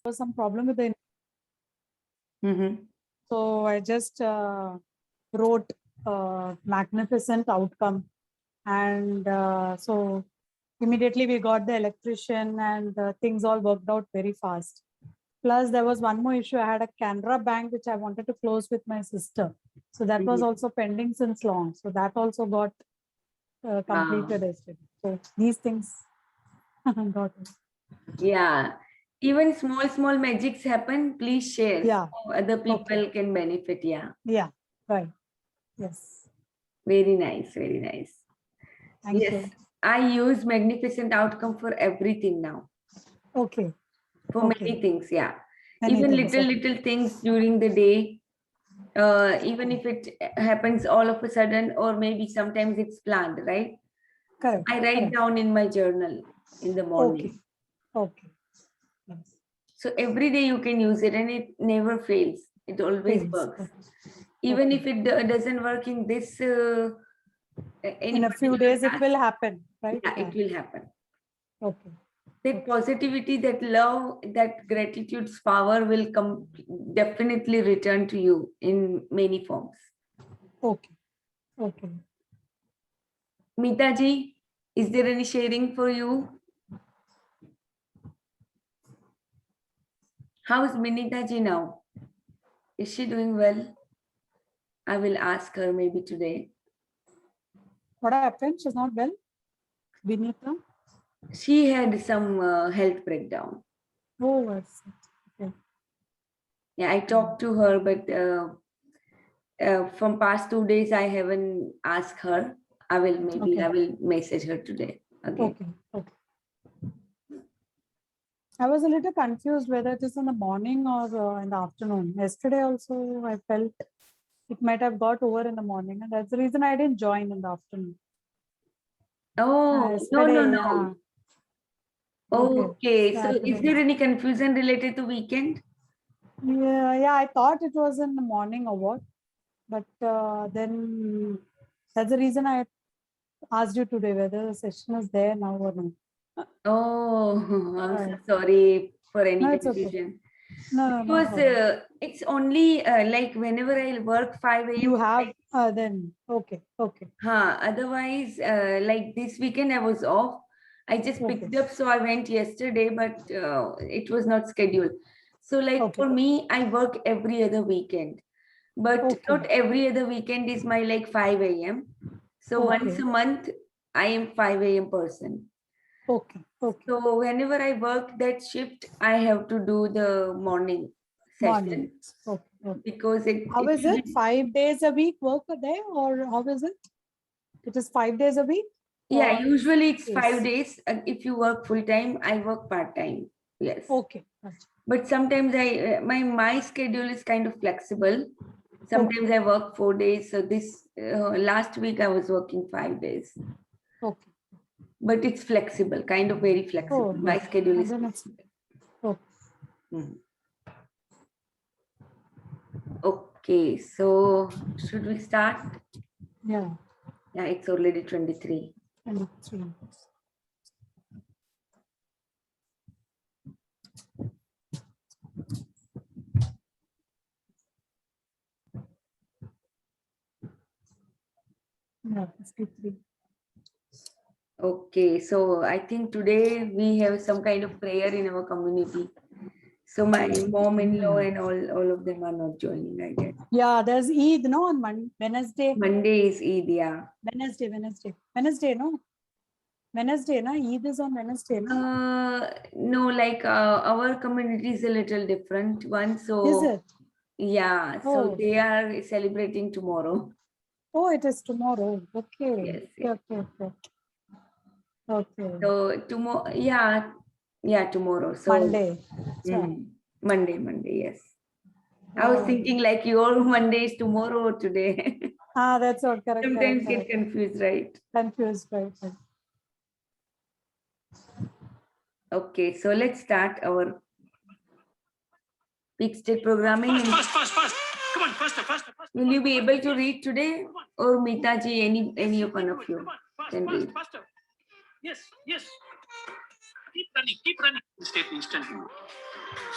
was some problem with the. So I just wrote magnificent outcome, and so immediately we got the electrician, and things all worked out very fast. Plus, there was one more issue. I had a Canara Bank which I wanted to close with my sister, so that was also pending since long. So that also got completed yesterday. So these things got it. Yeah. Even small magics happen. Please share. Yeah. So other people can benefit. Yeah. Yeah. Right. Yes. Very nice. Very nice. Thank you. I use magnificent outcome for everything now. Okay. For many things. Yeah. Many even things, little things during the day. Even if it happens all of a sudden, or maybe sometimes it's planned, right? Correct. I write down in my journal in the morning. Okay. Yes. So every day you can use it and it never fails. It always works. Even if it doesn't work in this, in a few days, it will happen, right? Yeah, it will happen. Okay. That positivity, that love, that gratitude's power will definitely return to you in many forms. Okay. Meeta ji, is there any sharing for you? How is Minita ji now? Is she doing well? I will ask her maybe today. What happened? She's not well? Vinita? She had some health breakdown. Oh, okay. Yeah, I talked to her, but from past 2 days, I haven't asked her. I will message her today again. Okay. I was a little confused whether it is in the morning or in the afternoon. Yesterday also, I felt it might have got over in the morning, and that's the reason I didn't join in the afternoon. Oh, no. Okay. So is there any confusion related to weekend? Yeah, I thought it was in the morning or what, but then that's the reason I asked you today whether the session is there now or not. Oh, I'm so sorry for any confusion. No. Because it's only like whenever I work 5 a.m. You have then okay. Otherwise, like this weekend I was off. I just picked up, so I went yesterday, but it was not scheduled. So like for me, I work every other weekend, but not every other weekend is my like 5 a.m. So once a month, I am 5 a.m. person. Okay. So whenever I work that shift, I have to do the morning session. Okay. Because how is it? 5 days a week work a day, or how is it? It is 5 days a week? Yeah, usually it's 5 days. If you work full time, I work part time. Yes. Okay. But sometimes my schedule is kind of flexible. Sometimes I work 4 days. So this last week I was working 5 days. Okay. But it's flexible, kind of very flexible. My schedule is flexible. Okay, so should we start? Yeah, it's already 23. 23. Yeah, 53. Okay, so I think today we have some kind of prayer in our community. So my mom-in-law and all of them are not joining, I guess. Yeah, there's Eid, no, on Wednesday. Monday is Eid, yeah. Wednesday, no? Wednesday, no? Eid is on Wednesday, no? No, like our community is a little different one. So is it? Yeah, so they are celebrating tomorrow. Oh, it is tomorrow. Okay. Yes. Okay. So tomorrow, tomorrow. So Monday. Monday, yes. I was thinking like your Monday is tomorrow or today. That's all correct. Sometimes get confused, right? Right. Okay, so let's start our peak state programming. Fast. Come on, faster. Will you be able to read today, or Meeta ji, any one of you can read? Faster. Yes. keep running, keep running. State instantly.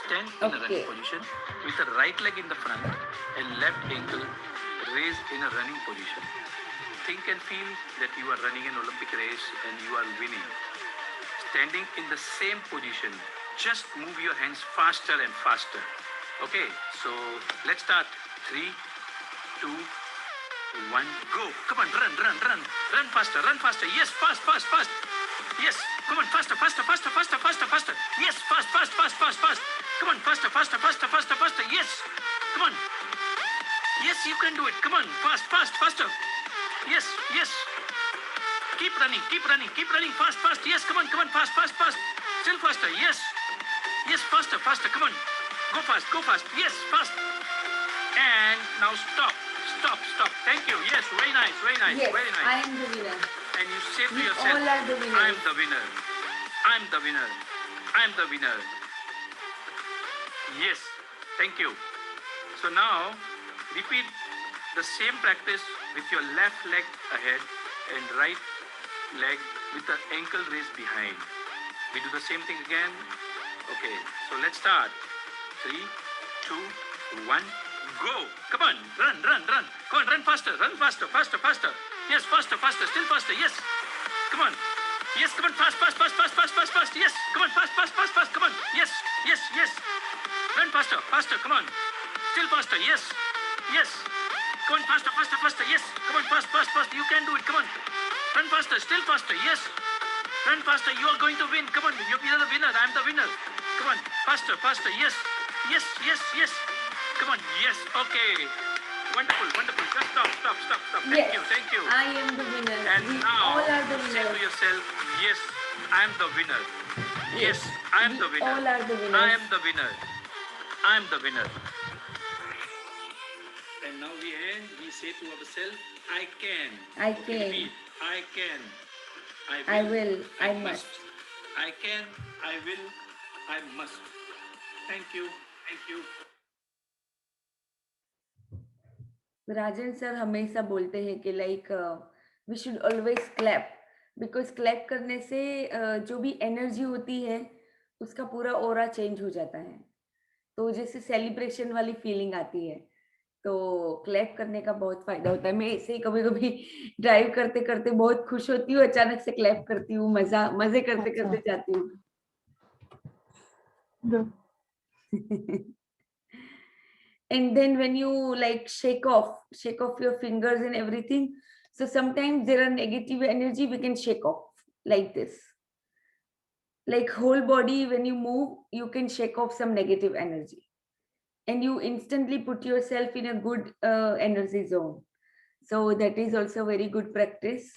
Stand in a running position with the right leg in the front and left ankle raised in a running position. Think and feel that you are running an Olympic race and you are winning. Standing in the same position, just move your hands faster and faster. Okay, so let's start. 3, 2, 1, go. Come on, run, run, run. Run faster, run faster. Yes, fast, fast, fast. Yes, come on, faster, faster, faster, faster, faster, faster. Yes, fast, fast, fast, fast, fast. Come on, faster, faster, faster, faster, faster. Yes, come on. Yes, you can do it. Come on, fast, fast, faster. Yes, yes. Keep running, keep running, keep running. Fast, fast. Yes, come on, fast, fast, fast. Still faster. Yes. Yes, faster, faster. Come on. Go fast, go fast. Yes, fast. And now stop, stop, stop. Thank you. Yes, very nice, very nice, Yes, very nice. I am the winner. And you say to We yourself, all are the winners. I'm the winner. I'm the winner. I'm the winner. Yes, thank you. So now repeat the same practice with your left leg ahead and right leg with the ankle raised behind. We do the same thing again. Okay, so let's start. 3, 2, 1, go. Come on, run, run, run. Come on, run faster, faster, faster. Yes, faster, faster, still faster. Yes, come on. Yes, come on, fast, fast, fast, fast, fast, fast, fast. Yes, come on, fast, fast, fast, fast. Come on. Yes, yes, yes. Run faster, faster. Come on. Still faster. Yes, yes. Come on, faster, faster, faster. Yes, come on, fast, fast, fast. You can do it. Come on. Run faster, still faster. Yes. Run faster. You are going to win. Come on, you're the winner. I'm the winner. Come on, faster, faster. Yes, yes, yes, yes. Come on. Yes. Okay. Wonderful, wonderful. Just stop, stop, stop, stop. Thank you, thank you. I am the winner. And We now all are the say to winners. yourself, yes, I am the winner. Yes, I am We the winner. all are the winners. I am the winner. I am the winner. And now we say to ourselves, I can. I Okay, can. repeat. I can. I will. I must. I can. I will. I must. Thank you. Thank you. Rajan sir हमेशा बोलते हैं कि like we should always clap because clap करने से जो भी energy होती है उसका पूरा ऑरा चेंज हो जाता है तो जैसे सेलिब्रेशन वाली फीलिंग आती है तो क्लैप करने का बहुत फायदा होता है मैं ऐसे ही कभी कभी ड्राइव करते करते बहुत खुश होती हूँ अचानक से क्लैप करती हूँ मजे करते करते जाती हूँ and then when you like shake off your fingers and everything, so sometimes there are negative energy we can shake off like this, like whole body when you move you can shake off some negative energy and you instantly put yourself in a good energy zone. So that is also very good practice.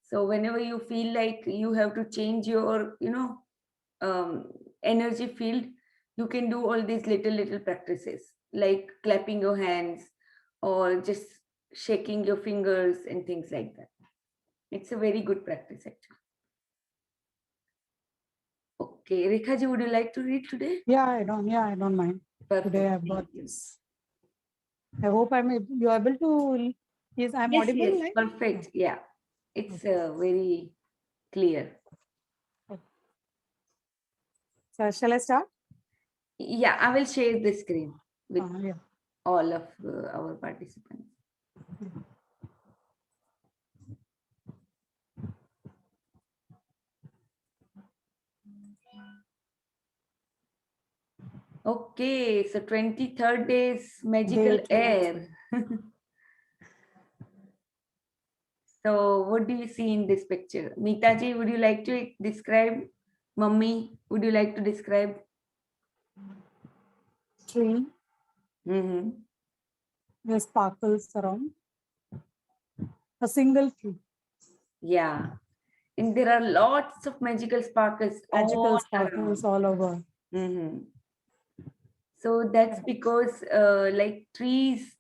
So whenever you feel like you have to change your energy field, you can do all these little practices like clapping your hands or just shaking your fingers and things like that. It's a very good practice actually. Okay, Rekha ji, would you like to read today? Yeah, I don't mind. Perfect. Today I've got this. I hope you're able to, yes, I'm Yes, audible. yes, Right? perfect. Yeah, it's very clear. So shall I start? Yeah, I will share the screen with Yeah. all of our participants. Okay, so 23rd day is magical Day 2. air. So what do you see in this picture? Meeta ji, would you like to describe? Mummy, would you like to describe? Tree. Mm-hmm. There's sparkles around. A single tree. Yeah. And there are lots of magical sparkles. Magical sparkles all over. Mm-hmm. So that's because like trees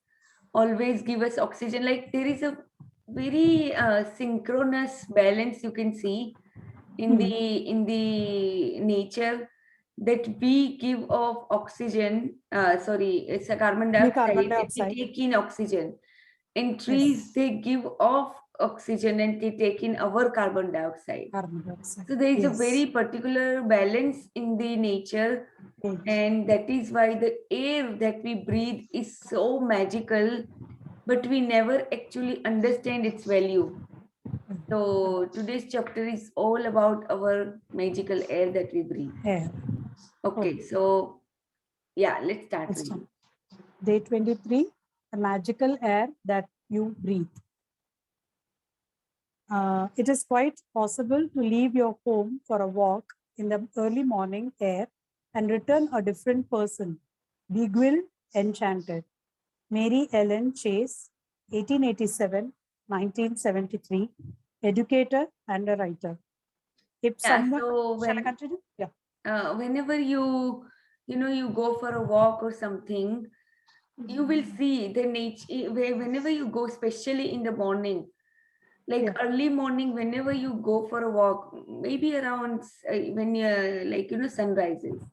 always give us oxygen. Like there is a very synchronous balance you can see in the nature that we give off oxygen. It's a carbon dioxide. Carbon dioxide. We take in oxygen. And trees, they give off oxygen and they take in our carbon dioxide. Carbon dioxide. So there is a Yes. very particular balance in the nature, Yes. and that is why the air that we breathe is so magical, but we never actually understand its value. So today's chapter is all about our magical air that we breathe. Air. Okay, so yeah, let's start. Let's with start. you. Day 23, the magical air that you breathe. It is quite possible to leave your home for a walk in the early morning air and return a different person, beguiled, enchanted. Mary Ellen Chase, 1887-1973, educator and a writer. If Yeah, someone, so shall I continue? Yeah. whenever you go for a walk or something, you will see the nature. Whenever you go, especially in the morning, like Yeah. early morning, whenever you go for a walk, maybe around when you're like sun rises,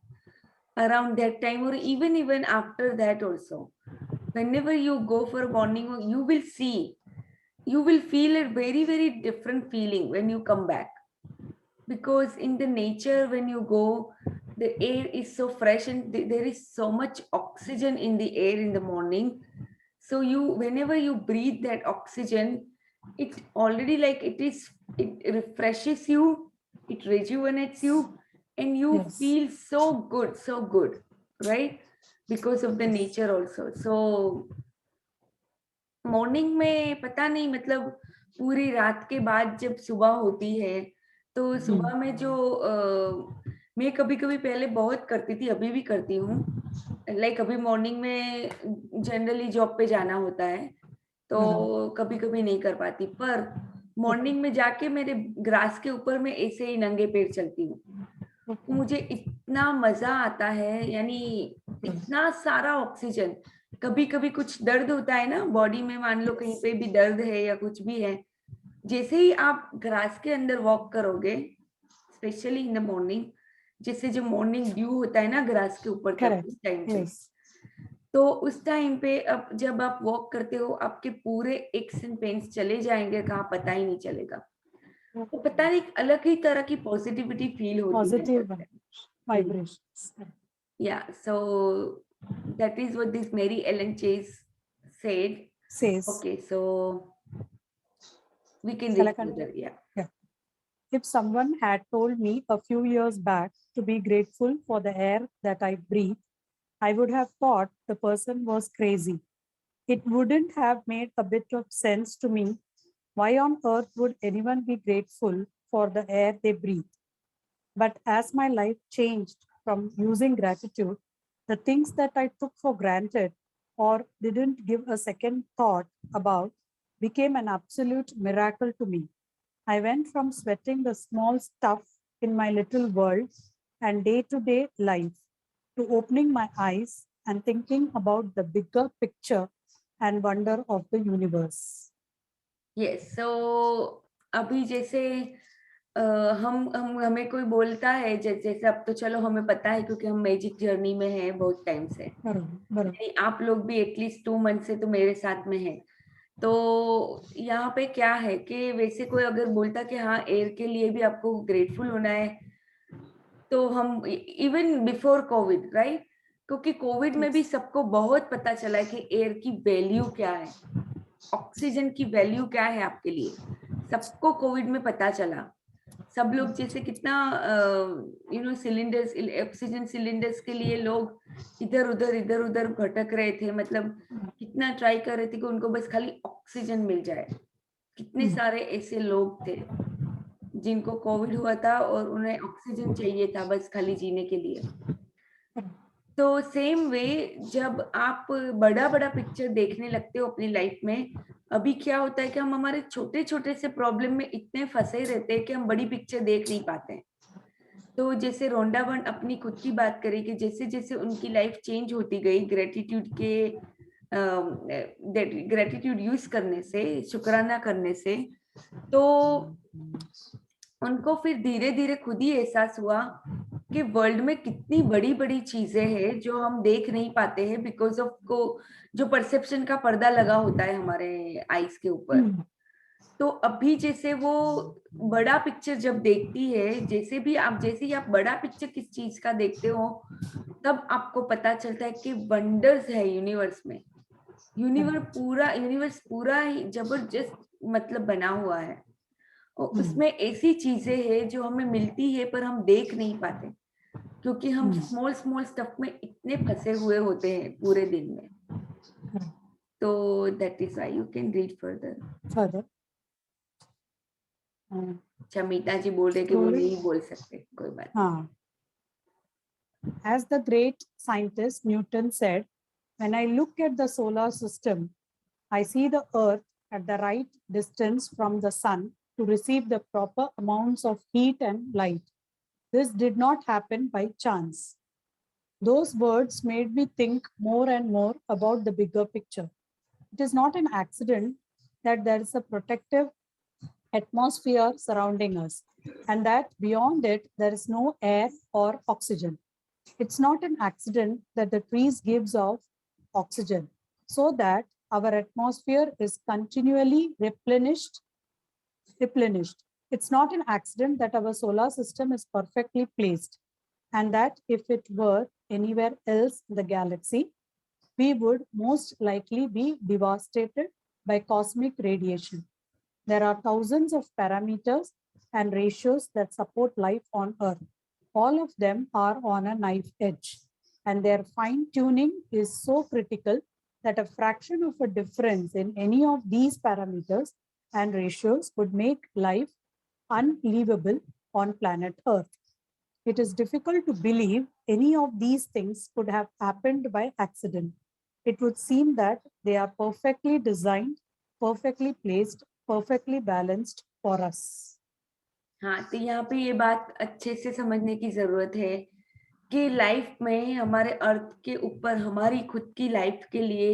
around that time, or even after that also, whenever you go for a morning walk, you will feel a very, very different feeling when you come back, because in the nature, when you go, the air is so fresh and there is so much oxygen in the air in the morning. So whenever you breathe that oxygen, it already like it refreshes you, it rejuvenates you, and you Yes. feel so good, right? Because of the Yes. nature also. So morning में पता नहीं, मतलब पूरी रात के बाद जब सुबह होती है, तो सुबह में जो मैं कभी कभी पहले बहुत करती थी, अभी भी करती हूँ, लाइक अभी मॉर्निंग में जनरली जॉब पे जाना होता है, तो कभी कभी नहीं कर पाती, पर मॉर्निंग में जाके मेरे ग्रास के ऊपर में ऐसे ही नंगे पैर चलती हूँ, मुझे इतना मजा आता है, यानी इतना सारा ऑक्सीजन। कभी कभी कुछ दर्द होता है ना बॉडी में, मान लो कहीं पे भी दर्द है या कुछ भी है, जैसे ही आप ग्रास के अंदर वॉक करोगे, स्पेशली इन द मॉर्निंग, जैसे जो मॉर्निंग ड्यू होता है ना ग्रास के ऊपर का, उस टाइम पे, तो उस टाइम पे अब जब आप वॉक करते हो, आपके पूरे एक्स एंड पेन्स चले जाएंगे, कहाँ पता ही नहीं चलेगा, तो पता नहीं अलग ही तरह की पॉजिटिविटी फील होती है। Positive vibrations. Yeah, so that is what this Mary Ellen Chase says. Okay, so we can read further. Yeah. If someone had told me a few years back to be grateful for the air that I breathe, I would have thought the person was crazy. It wouldn't have made a bit of sense to me. Why on earth would anyone be grateful for the air they breathe? But as my life changed from using gratitude, the things that I took for granted or didn't give a second thought about became an absolute miracle to me. I went from sweating the small stuff in my little world and day-to-day life to opening my eyes and thinking about the bigger picture and wonder of the universe. Yes, so अभी जैसे हमें कोई बोलता है, जैसे अब तो चलो हमें पता है क्योंकि हम मैजिक जर्नी में हैं बहुत टाइम से, आप लोग भी एटलीस्ट 2 मंथ से तो मेरे साथ में हैं, तो यहाँ पे क्या है कि वैसे कोई अगर बोलता कि हाँ एयर के लिए भी आपको ग्रेटफुल होना है, तो हम इवन बिफोर कोविड, राइट, क्योंकि कोविड में भी सबको बहुत पता चला है कि एयर की वैल्यू क्या है, ऑक्सीजन की वैल्यू क्या है आपके लिए, सबको कोविड में पता चला। सब लोग जैसे कितना सिलेंडर्स, ऑक्सीजन सिलेंडर्स के लिए लोग इधर उधर भटक रहे थे, मतलब कितना ट्राई कर रहे थे कि उनको बस खाली ऑक्सीजन मिल जाए। कितने सारे ऐसे लोग थे जिनको कोविड हुआ था और उन्हें ऑक्सीजन चाहिए था बस खाली जीने के लिए। तो सेम वे जब आप बड़ा पिक्चर देखने लगते हो अपनी लाइफ में, अभी क्या होता है कि हम हमारे छोटे छोटे से प्रॉब्लम में इतने फंसे रहते हैं कि हम बड़ी पिक्चर देख नहीं पाते हैं। तो जैसे रोंडा बर्न अपनी खुद की बात करी कि जैसे जैसे उनकी लाइफ चेंज होती गई ग्रेटिट्यूड यूज करने से, शुक्राना करने से, तो उनको फिर धीरे धीरे खुद ही एहसास हुआ कि वर्ल्ड में कितनी बड़ी बड़ी चीजें हैं जो हम देख नहीं पाते हैं, बिकॉज ऑफ को जो परसेप्शन का पर्दा लगा होता है हमारे आईज के ऊपर। तो अभी जैसे वो बड़ा पिक्चर जब देखती है, जैसे ही आप बड़ा पिक्चर किस चीज का देखते हो, तब आपको पता चलता है कि वंडर्स है यूनिवर्स में। यूनिवर्स पूरा ही जबरदस्त मतलब बना हुआ है, और उसमें ऐसी चीजें हैं जो हमें मिलती है पर हम देख नहीं पाते, क्योंकि हम स्मॉल स्मॉल स्टफ में इतने फंसे हुए होते हैं पूरे दिन में। तो that is why you can read further. अच्छा, मीता जी बोल रहे कि वो नहीं बोल सकते, कोई बात नहीं। As the great scientist Newton said, when I look at the solar system, I see the Earth at the right distance from the sun to receive the proper amounts of heat and light. This did not happen by chance. Those words made me think more and more about the bigger picture. It is not an accident that there is a protective atmosphere surrounding us, and that beyond it, there is no air or oxygen. It's not an accident that the trees gives off oxygen so that our atmosphere is continually replenished. It's not an accident that our solar system is perfectly placed, and that if it were anywhere else in the galaxy, we would most likely be devastated by cosmic radiation. There are thousands of parameters and ratios that support life on Earth. All of them are on a knife edge, and their fine tuning is so critical that a fraction of a difference in any of these parameters and ratios would make life unlivable on planet Earth. It is difficult to believe any of these things could have happened by accident. It would seem that they are perfectly designed, perfectly placed, perfectly balanced for us. हाँ, तो यहाँ पे ये बात अच्छे से समझने की जरूरत है कि लाइफ में हमारे अर्थ के ऊपर हमारी खुद की लाइफ के लिए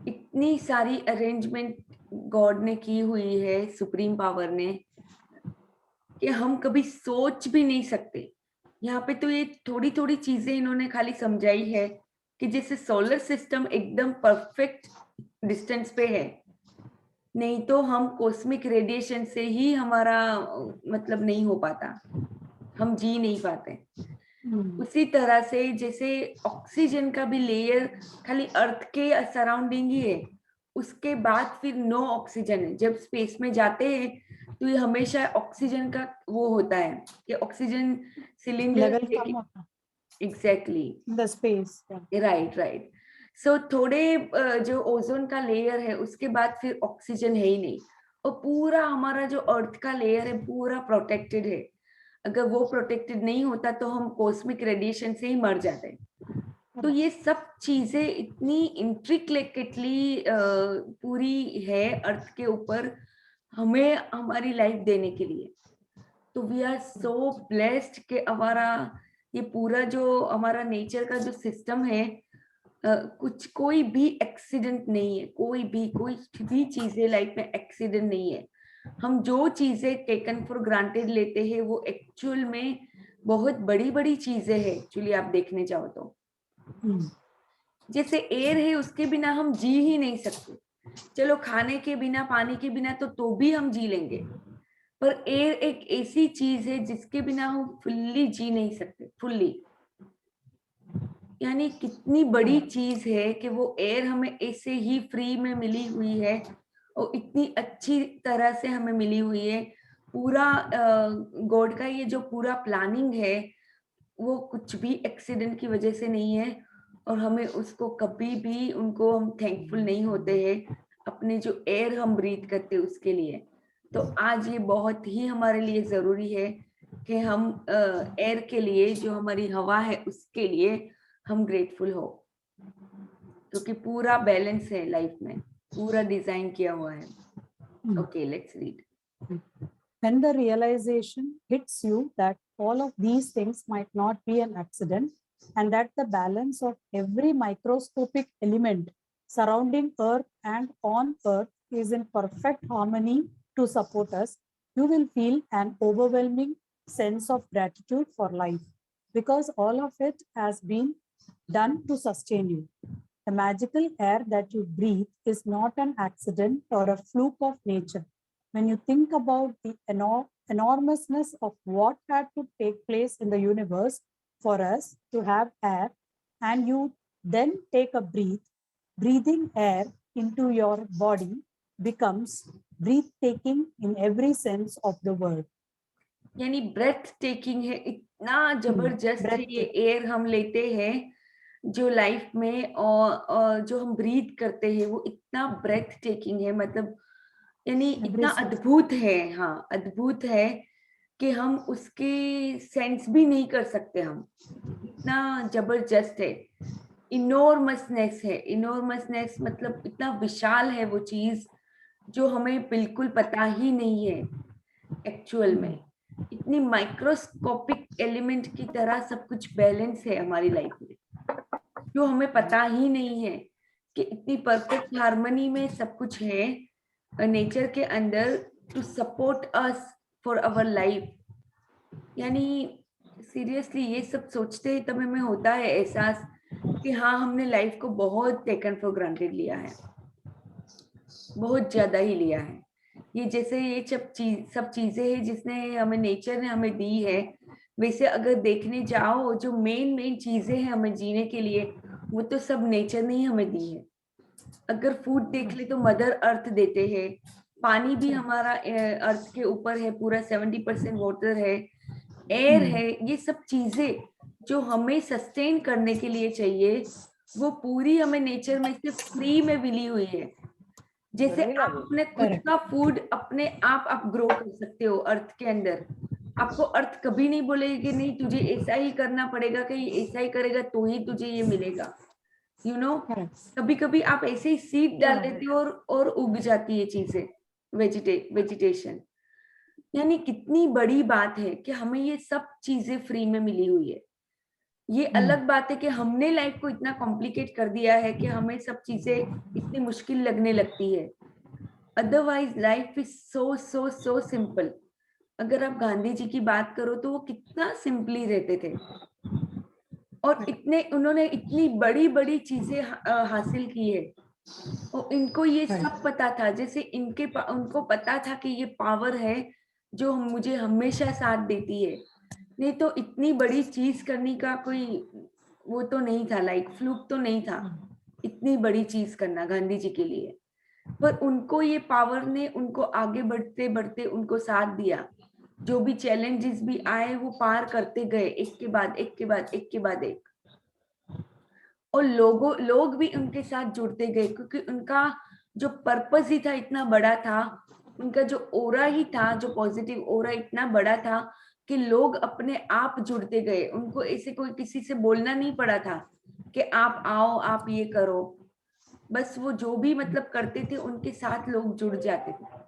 इतनी सारी अरेंजमेंट गॉड ने की हुई है, सुप्रीम पावर ने, कि हम कभी सोच भी नहीं सकते। यहाँ पे तो ये थोड़ी थोड़ी चीजें इन्होंने खाली समझाई है कि जैसे सोलर सिस्टम एकदम परफेक्ट डिस्टेंस पे है, नहीं तो हम कॉस्मिक रेडिएशन से ही हमारा मतलब नहीं हो पाता, हम जी नहीं पाते। उसी तरह से जैसे ऑक्सीजन का भी लेयर खाली अर्थ के सराउंडिंग ही है, उसके बाद फिर नो ऑक्सीजन है। जब स्पेस में जाते हैं तो ये हमेशा ऑक्सीजन का वो होता है कि oxygen cylinder exactly the space, right. So थोड़े जो ओजोन का लेयर है उसके बाद फिर ऑक्सीजन है ही नहीं, और पूरा हमारा जो अर्थ का लेयर है पूरा प्रोटेक्टेड है। अगर वो प्रोटेक्टेड नहीं होता तो हम कॉस्मिक रेडिएशन से ही मर जाते। तो ये सब चीजें इतनी इंट्रिकेटली पूरी है अर्थ के ऊपर हमें हमारी लाइफ देने के लिए। तो वी आर सो ब्लेस्ड कि हमारा ये पूरा जो हमारा नेचर का जो सिस्टम है, कोई भी एक्सीडेंट नहीं है, कोई भी चीजें लाइफ में एक्सीडेंट नहीं है। हम जो चीजें टेकन फॉर ग्रांटेड लेते हैं वो एक्चुअल में बहुत बड़ी बड़ी चीजें हैं। एक्चुअली आप देखने जाओ तो जैसे एयर है, उसके बिना हम जी ही नहीं सकते। चलो खाने के बिना, पानी के बिना तो भी हम जी लेंगे, पर एयर एक ऐसी चीज है जिसके बिना हम फुल्ली जी नहीं सकते, फुल्ली। यानी कितनी बड़ी चीज है कि वो एयर हमें ऐसे ही फ्री में मिली हुई है, और इतनी अच्छी तरह से हमें मिली हुई है। पूरा गॉड का ये जो पूरा प्लानिंग है वो कुछ भी एक्सीडेंट की वजह से नहीं है, और हमें उसको कभी भी उनको हम थैंकफुल नहीं होते हैं अपने जो एयर हम ब्रीथ करते हैं उसके लिए। तो आज ये बहुत ही हमारे लिए जरूरी है कि हम एयर के लिए, जो हमारी हवा है उसके लिए हम ग्रेटफुल हो, क्योंकि पूरा बैलेंस है लाइफ में, पूरा डिजाइन किया हुआ है। Okay, let's read. When the realization hits you that all of these things might not be an accident, and that the balance of every microscopic element surrounding Earth and on Earth is in perfect harmony to support us, you will feel an overwhelming sense of gratitude for life, because all of it has been done to sustain you. The magical air that you breathe is not an accident or a fluke of nature. when you think about the enormousness of what had to take place in the universe for us to have air, and you then take a breath, breathing air into your body becomes breathtaking in every sense of the word. यानी breath taking है, इतना जबरदस्त है ये air हम लेते हैं जो लाइफ में, और जो हम ब्रीथ करते हैं वो इतना ब्रेथ टेकिंग है, मतलब यानी इतना अद्भुत है। हाँ, अद्भुत है कि हम उसके सेंस भी नहीं कर सकते, हम इतना जबरदस्त है। इनॉर्मसनेस है, इनॉर्मसनेस मतलब इतना विशाल है वो चीज जो हमें बिल्कुल पता ही नहीं है एक्चुअल में। इतनी माइक्रोस्कोपिक एलिमेंट की तरह सब कुछ बैलेंस है हमारी लाइफ में, जो हमें पता ही नहीं है कि इतनी परफेक्ट हार्मनी में सब कुछ है नेचर के अंदर to support us for our life. यानी सीरियसली ये सब सोचते ही तब हमें होता है एहसास कि हाँ, हमने लाइफ को बहुत टेकन फॉर ग्रांटेड लिया है, बहुत ज्यादा ही लिया है। ये जैसे ये सब चीजें हैं जिसने हमें, नेचर ने हमें दी है, वैसे अगर देखने जाओ जो मेन चीजें हैं हमें जीने के लिए, वो तो सब नेचर ने ही हमें दी है। अगर फूड देख ले तो मदर अर्थ देते हैं, पानी भी हमारा अर्थ के ऊपर है, पूरा 70% वाटर है, एयर है, ये सब चीजें जो हमें सस्टेन करने के लिए चाहिए वो पूरी हमें नेचर में से फ्री में मिली हुई है। जैसे आप अपने खुद का फूड अपने आप ग्रो कर सकते हो अर्थ के अंदर, आपको अर्थ कभी नहीं बोलेगी कि नहीं तुझे ऐसा ही करना पड़ेगा, कि ऐसा ही करेगा तो ही तुझे ये मिलेगा। यू नो, कभी कभी आप ऐसे ही सीड डाल देते हो और उग जाती है चीजें, वेजिटेशन। यानी कितनी बड़ी बात है कि हमें ये सब चीजें फ्री में मिली हुई है। ये अलग बात है कि हमने लाइफ को इतना कॉम्प्लिकेट कर दिया है कि हमें सब चीजें इतनी मुश्किल लगने लगती है। Otherwise life is so so so simple. अगर आप गांधी जी की बात करो तो वो कितना सिंपली रहते थे, और उन्होंने इतनी बड़ी बड़ी चीजें हासिल की है, और इनको ये सब पता था। जैसे उनको पता था कि ये पावर है जो मुझे हमेशा साथ देती है, नहीं तो इतनी बड़ी चीज करने का कोई वो तो नहीं था, लाइक फ्लूक तो नहीं था इतनी बड़ी चीज करना गांधी जी के लिए। पर उनको ये पावर ने उनको आगे बढ़ते बढ़ते उनको साथ दिया। जो भी चैलेंजेस भी आए वो पार करते गए, एक के बाद एक के बाद एक के बाद एक, और लोग भी उनके साथ जुड़ते गए, क्योंकि उनका जो पर्पस ही था इतना बड़ा था, उनका जो ओरा ही था, जो पॉजिटिव ओरा इतना बड़ा था कि लोग अपने आप जुड़ते गए। उनको ऐसे कोई किसी से बोलना नहीं पड़ा था कि आप आओ आप ये करो, बस वो जो भी मतलब करते थे उनके साथ लोग जुड़ जाते थे।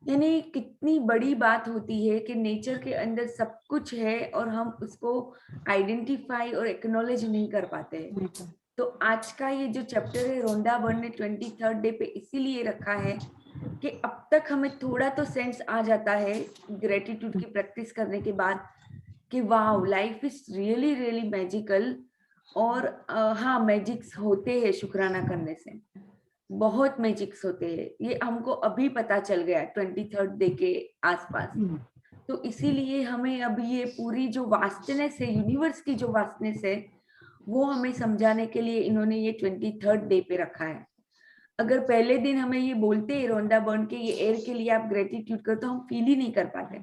यानी कितनी बड़ी बात होती है कि नेचर के अंदर सब कुछ है और हम उसको आइडेंटिफाई और एक्नॉलेज नहीं कर पाते हैं। तो आज का ये जो चैप्टर है रोंडा बर्न ने 23rd डे पे इसीलिए रखा है कि अब तक हमें थोड़ा तो सेंस आ जाता है ग्रेटिट्यूड की प्रैक्टिस करने के बाद कि वाह, life is really really magical. और हाँ, मैजिक्स होते हैं शुक्राना करने से, बहुत मैजिक्स होते हैं, ये हमको अभी पता चल गया 23rd डे के आसपास। तो इसीलिए हमें अब ये पूरी जो वास्टनेस है, यूनिवर्स की जो वास्टनेस है, वो हमें समझाने के लिए इन्होंने ये 23rd डे पे रखा है। अगर पहले दिन हमें ये बोलते हैं रोंडा बर्न के ये एयर के लिए आप ग्रेटिट्यूड करो, तो हम फील ही नहीं कर पाते।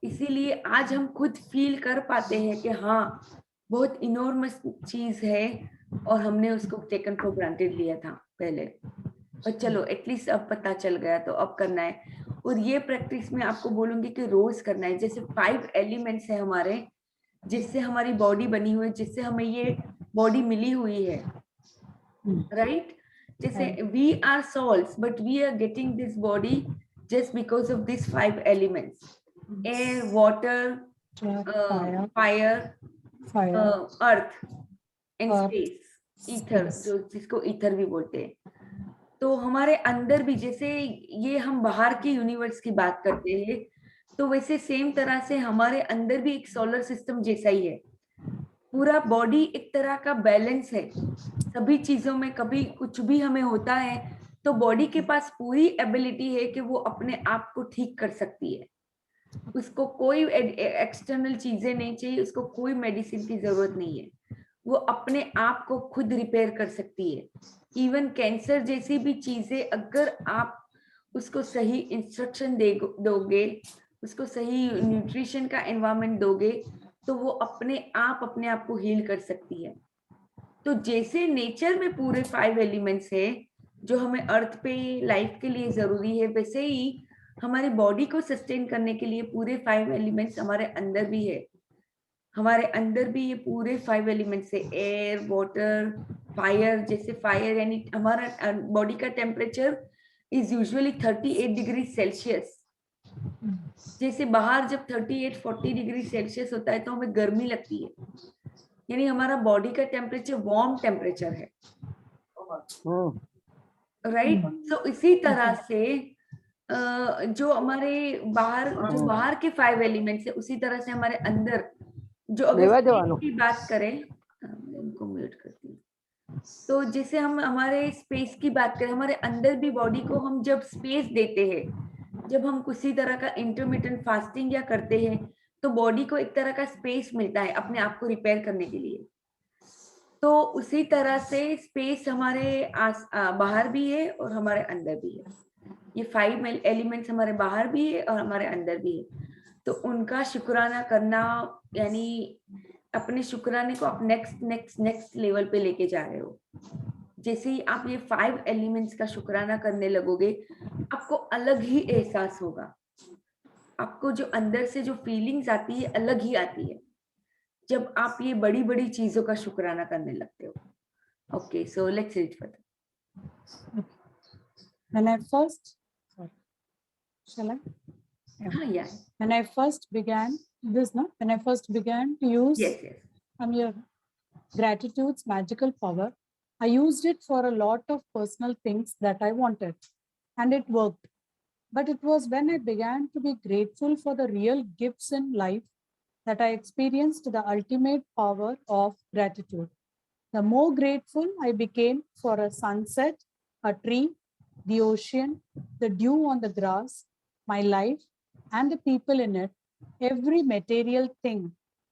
इसीलिए आज हम खुद फील कर पाते हैं कि हाँ, बहुत इनॉर्मस चीज है और हमने उसको टेकन फॉर ग्रांटेड लिया था पहले, पर चलो एटलीस्ट अब पता चल गया तो अब करना है। और ये प्रैक्टिस में आपको बोलूंगी कि रोज करना है। जैसे 5 एलिमेंट्स है हमारे, जिससे हमारी बॉडी बनी हुई है, जिससे हमें ये बॉडी मिली हुई है, राइट? जैसे we are souls but we are getting this body just because of these 5 elements: air, water, fire, earth and space, ether, जो जिसको ईथर भी बोलते हैं। तो हमारे अंदर भी, जैसे ये हम बाहर के यूनिवर्स की बात करते हैं, तो वैसे सेम तरह से हमारे अंदर भी एक सोलर सिस्टम जैसा ही है। पूरा बॉडी एक तरह का बैलेंस है सभी चीजों में। कभी कुछ भी हमें होता है तो बॉडी के पास पूरी एबिलिटी है कि वो अपने आप को ठीक कर सकती है, उसको कोई एक्सटर्नल चीजें नहीं चाहिए, उसको कोई मेडिसिन की जरूरत नहीं है, वो अपने आप को खुद रिपेयर कर सकती है। इवन कैंसर जैसी भी चीजें अगर आप उसको सही इंस्ट्रक्शन दोगे, उसको सही न्यूट्रिशन का एनवायरनमेंट दोगे, तो वो अपने आप को हील कर सकती है। तो जैसे नेचर में पूरे 5 एलिमेंट्स है जो हमें अर्थ पे लाइफ के लिए जरूरी है, वैसे ही हमारी बॉडी को सस्टेन करने के लिए पूरे 5 एलिमेंट्स हमारे अंदर भी है। हमारे अंदर भी ये पूरे 5 एलिमेंट्स है, एयर, वाटर, फायर। जैसे फायर यानी हमारा बॉडी का temperature is usually 38 degree Celsius. जैसे बाहर जब 38-40 डिग्री सेल्सियस होता है तो हमें गर्मी लगती है, यानी हमारा बॉडी का टेम्परेचर वार्म टेम्परेचर है, राइट। तो इसी तरह से जो हमारे बाहर के 5 एलिमेंट्स है, उसी तरह से हमारे अंदर जो, अगर स्पेस की बात करें, इनको म्यूट करती हूँ, तो जैसे हम हमारे स्पेस की बात करें, हमारे अंदर भी बॉडी को हम जब स्पेस देते हैं, जब हम किसी तरह का इंटरमिटेंट फास्टिंग या करते हैं, तो बॉडी को एक तरह का स्पेस मिलता है अपने आप को रिपेयर करने के लिए। तो उसी तरह से स्पेस हमारे बाहर भी है और हमारे अंदर भी है। ये 5 एलिमेंट्स हमारे बाहर भी है और हमारे अंदर भी है। तो उनका शुक्राना करना, यानी अपने शुक्राने को आप नेक्स्ट लेवल पे लेके जा रहे हो। जैसे ही आप ये 5 एलिमेंट्स का शुक्राना करने लगोगे, आपको अलग ही एहसास होगा, आपको जो अंदर से जो फीलिंग्स आती है अलग ही आती है जब आप ये बड़ी बड़ी चीजों का शुक्राना करने लगते हो। Okay, so let's read further. When I first, sorry, shall I? Yeah. When I first began this, no? When I first began to use your gratitude's magical power, I used it for a lot of personal things that I wanted, and it worked. But it was when I began to be grateful for the real gifts in life that I experienced the ultimate power of gratitude. The more grateful I became for a sunset, a tree, the ocean, the dew on the grass, my life, and the people in it, every material thing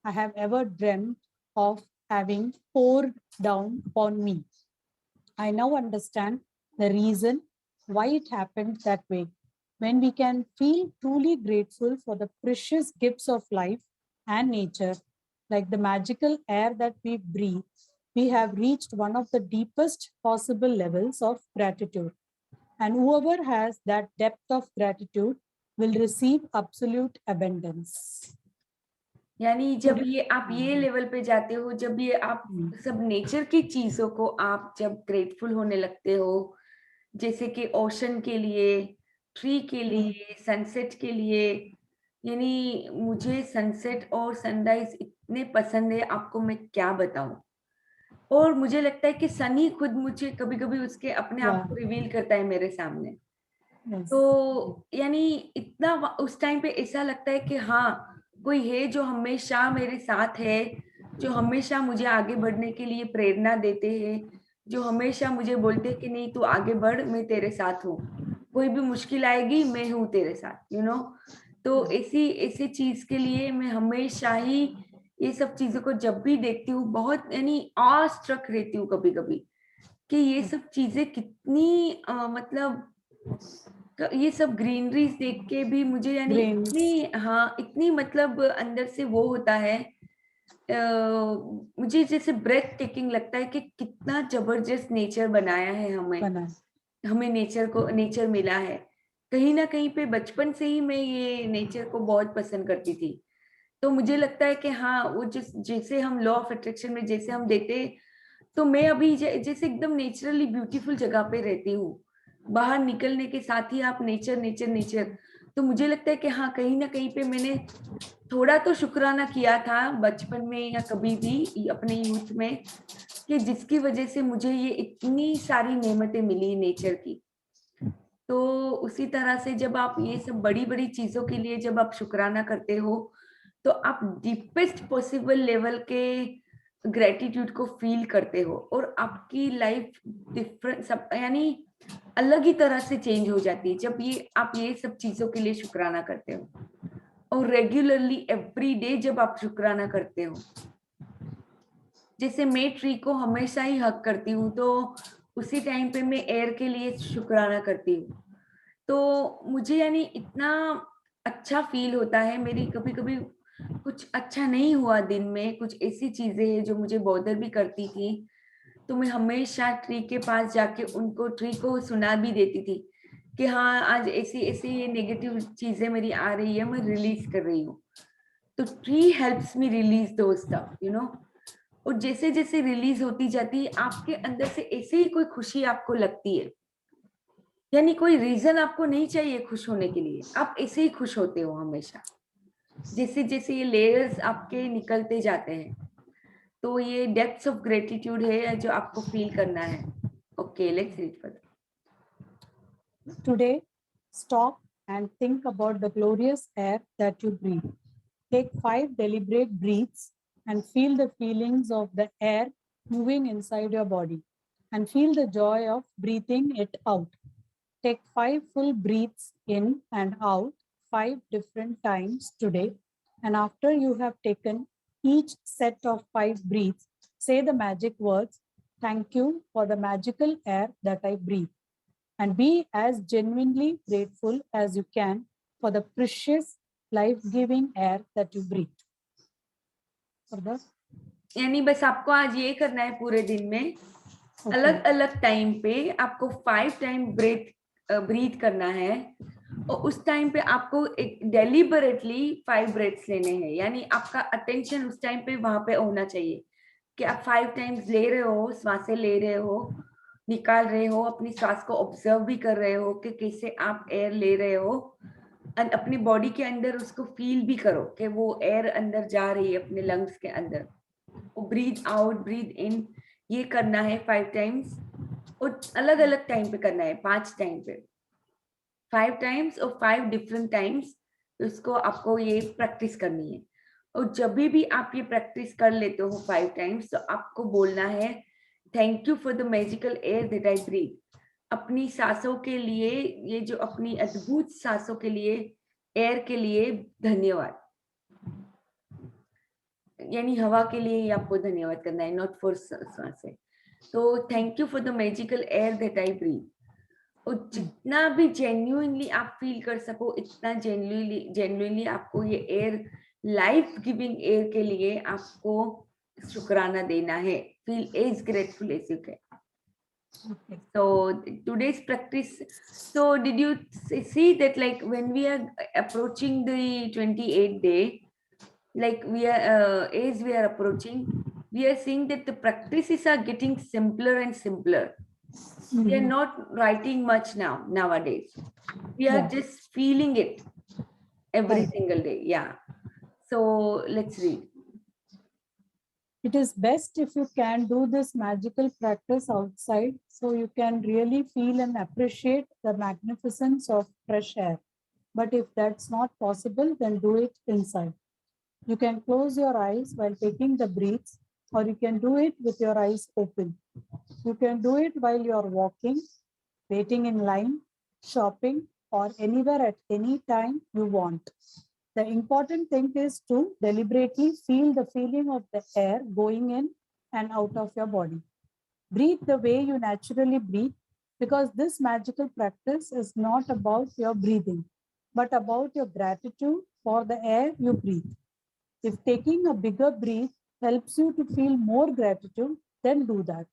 I have ever dreamt of having poured down upon me. I now understand the reason why it happened that way. When we can feel truly grateful for the precious gifts of life and nature, like the magical air that we breathe, we have reached one of the deepest possible levels of gratitude. And whoever has that depth of gratitude will receive absolute abundance. यानी जब ये आप ये level पे जाते हो, जब ये आप सब नेचर की चीजों को आप जब ग्रेटफुल होने लगते हो, जैसे कि ओशन के लिए, ट्री के लिए, सनसेट के लिए, यानी मुझे सनसेट और सनराइज इतने पसंद है, आपको मैं क्या बताऊं। और मुझे लगता है कि सनी खुद मुझे कभी कभी उसके अपने आप को रिवील करता है मेरे सामने। तो यानी इतना उस टाइम पे ऐसा लगता है कि हाँ, कोई है जो हमेशा मेरे साथ है, जो हमेशा मुझे आगे बढ़ने के लिए प्रेरणा देते हैं, जो हमेशा मुझे बोलते हैं कि नहीं तू आगे बढ़, मैं तेरे साथ हूँ, कोई भी मुश्किल आएगी मैं हूँ तेरे साथ, तो ऐसी चीज के लिए मैं हमेशा ही ये सब चीजों को जब भी देखती हूँ, बहुत यानी ऑ स्ट्रक रहती हूँ कभी कभी कि ये सब चीजें कितनी मतलब ये सब ग्रीनरीज देख के भी मुझे यानी इतनी मतलब अंदर से वो होता है, मुझे जैसे ब्रेथ टेकिंग लगता है कि कितना जबरदस्त नेचर बनाया है हमें नेचर मिला है। कहीं ना कहीं पे बचपन से ही मैं ये नेचर को बहुत पसंद करती थी। तो मुझे लगता है कि हाँ, वो जैसे हम लॉ ऑफ अट्रैक्शन में जैसे हम देते, तो मैं अभी जैसे एकदम नेचुरली ब्यूटीफुल जगह पे रहती हूँ, बाहर निकलने के साथ ही आप नेचर, तो मुझे लगता है कि हाँ, कहीं ना कहीं पे मैंने थोड़ा तो शुक्राना किया था बचपन में या कभी भी अपने यूथ में, कि जिसकी वजह से मुझे ये इतनी सारी नेमतें मिली नेचर की। तो उसी तरह से जब आप ये सब बड़ी बड़ी चीजों के लिए जब आप शुक्राना करते हो, तो आप डीपेस्ट पॉसिबल लेवल के ग्रेटिट्यूड को फील करते हो और आपकी लाइफ डिफरेंट यानी अलग ही तरह से चेंज हो जाती है जब ये आप ये सब चीजों के लिए शुक्राना करते हो। और रेगुलरली एवरी डे जब आप शुक्राना करते हो, जैसे मैं ट्री को हमेशा ही हक करती हूँ, तो उसी टाइम पे मैं एयर के लिए शुक्राना करती हूँ। तो मुझे यानी इतना अच्छा फील होता है। मेरी कभी कभी कुछ अच्छा नहीं हुआ दिन में, कुछ ऐसी चीजें हैं जो मुझे बॉदर भी करती थी, तो मैं हमेशा ट्री के पास जाके उनको, ट्री को सुना भी देती थी कि हाँ आज ऐसी ऐसी ये नेगेटिव चीजें मेरी आ रही है, मैं रिलीज कर रही हूँ। तो ट्री हेल्प्स मी रिलीज दो स्टफ, यू नो। और जैसे जैसे रिलीज होती जाती है आपके अंदर से ऐसे ही कोई खुशी आपको लगती है, यानी कोई रीजन आपको नहीं चाहिए खुश होने के लिए, आप ऐसे ही खुश होते हो हमेशा। जैसे जैसे ये लेयर्स आपके निकलते जाते हैं, तो ये डेप्थ्स ऑफ ग्रेटिट्यूड है जो आपको फील करना है। Okay, let's read further. Today, stop and think about the glorious air that you breathe. Take 5 deliberate breaths and feel the feelings of the air moving inside your body, and feel the joy of breathing it out. Take 5 full breaths in and out 5 different times today. And after you have taken each set of 5 breaths, say the magic words, "Thank you for the magical air that I breathe." And be as genuinely grateful as you can for the precious life-giving air that you breathe. Further? यानी बस आपको आज ये करना है पूरे दिन में, अलग अलग टाइम पे आपको 5 टाइम ब्रीथ करना है, और उस टाइम पे आपको एक डेलिबरेटली 5 ब्रेथ्स लेने हैं। यानी आपका अटेंशन उस टाइम पे वहां पे होना चाहिए कि आप 5 टाइम्स ले रहे हो, सांसें ले रहे हो, निकाल रहे हो, अपनी सांस को ऑब्जर्व भी कर रहे हो कि कैसे आप एयर ले रहे हो, और अपनी बॉडी के अंदर उसको फील भी करो कि वो एयर अंदर जा रही है अपने लंग्स के अंदर। ब्रीथ आउट, ब्रीथ इन, ये करना है 5 टाइम्स, और अलग अलग टाइम पे करना है, 5 टाइम पे, 5 टाइम्स और 5 डिफरेंट टाइम्स। उसको आपको ये प्रैक्टिस करनी है। और जब भी आप ये प्रैक्टिस कर लेते हो 5 टाइम्स, तो आपको बोलना है thank you for the magical air that I breathe. अपनी सांसों के लिए, ये जो अपनी अद्भुत सांसों के लिए, एयर के लिए धन्यवाद। यानी हवा के लिए ही आपको धन्यवाद करना है, नॉट फॉर सांसें। तो thank you for the magical air that I breathe. और जितना भी जेन्युइनली आप फील कर सको, इतना जेन्युइनली आपको ये एयर, लाइफ गिविंग एयर के लिए आपको शुक्राना देना है। Feel as grateful as you can. So today's practice, so did you see that like when we are approaching the 28th day, like we are as we are approaching, we are seeing that the practices are getting simpler and simpler. We are not writing much nowadays. We are just feeling it every single day. Yeah. So let's read. It is best if you can do this magical practice outside, so you can really feel and appreciate the magnificence of fresh air. But if that's not possible, then do it inside. You can close your eyes while taking the breaths, or you can do it with your eyes open. You can do it while you're walking, waiting in line, shopping, or anywhere at any time you want. The important thing is to deliberately feel the feeling of the air going in and out of your body. Breathe the way you naturally breathe, because this magical practice is not about your breathing, but about your gratitude for the air you breathe. If taking a bigger breath helps you to feel more gratitude, then do that.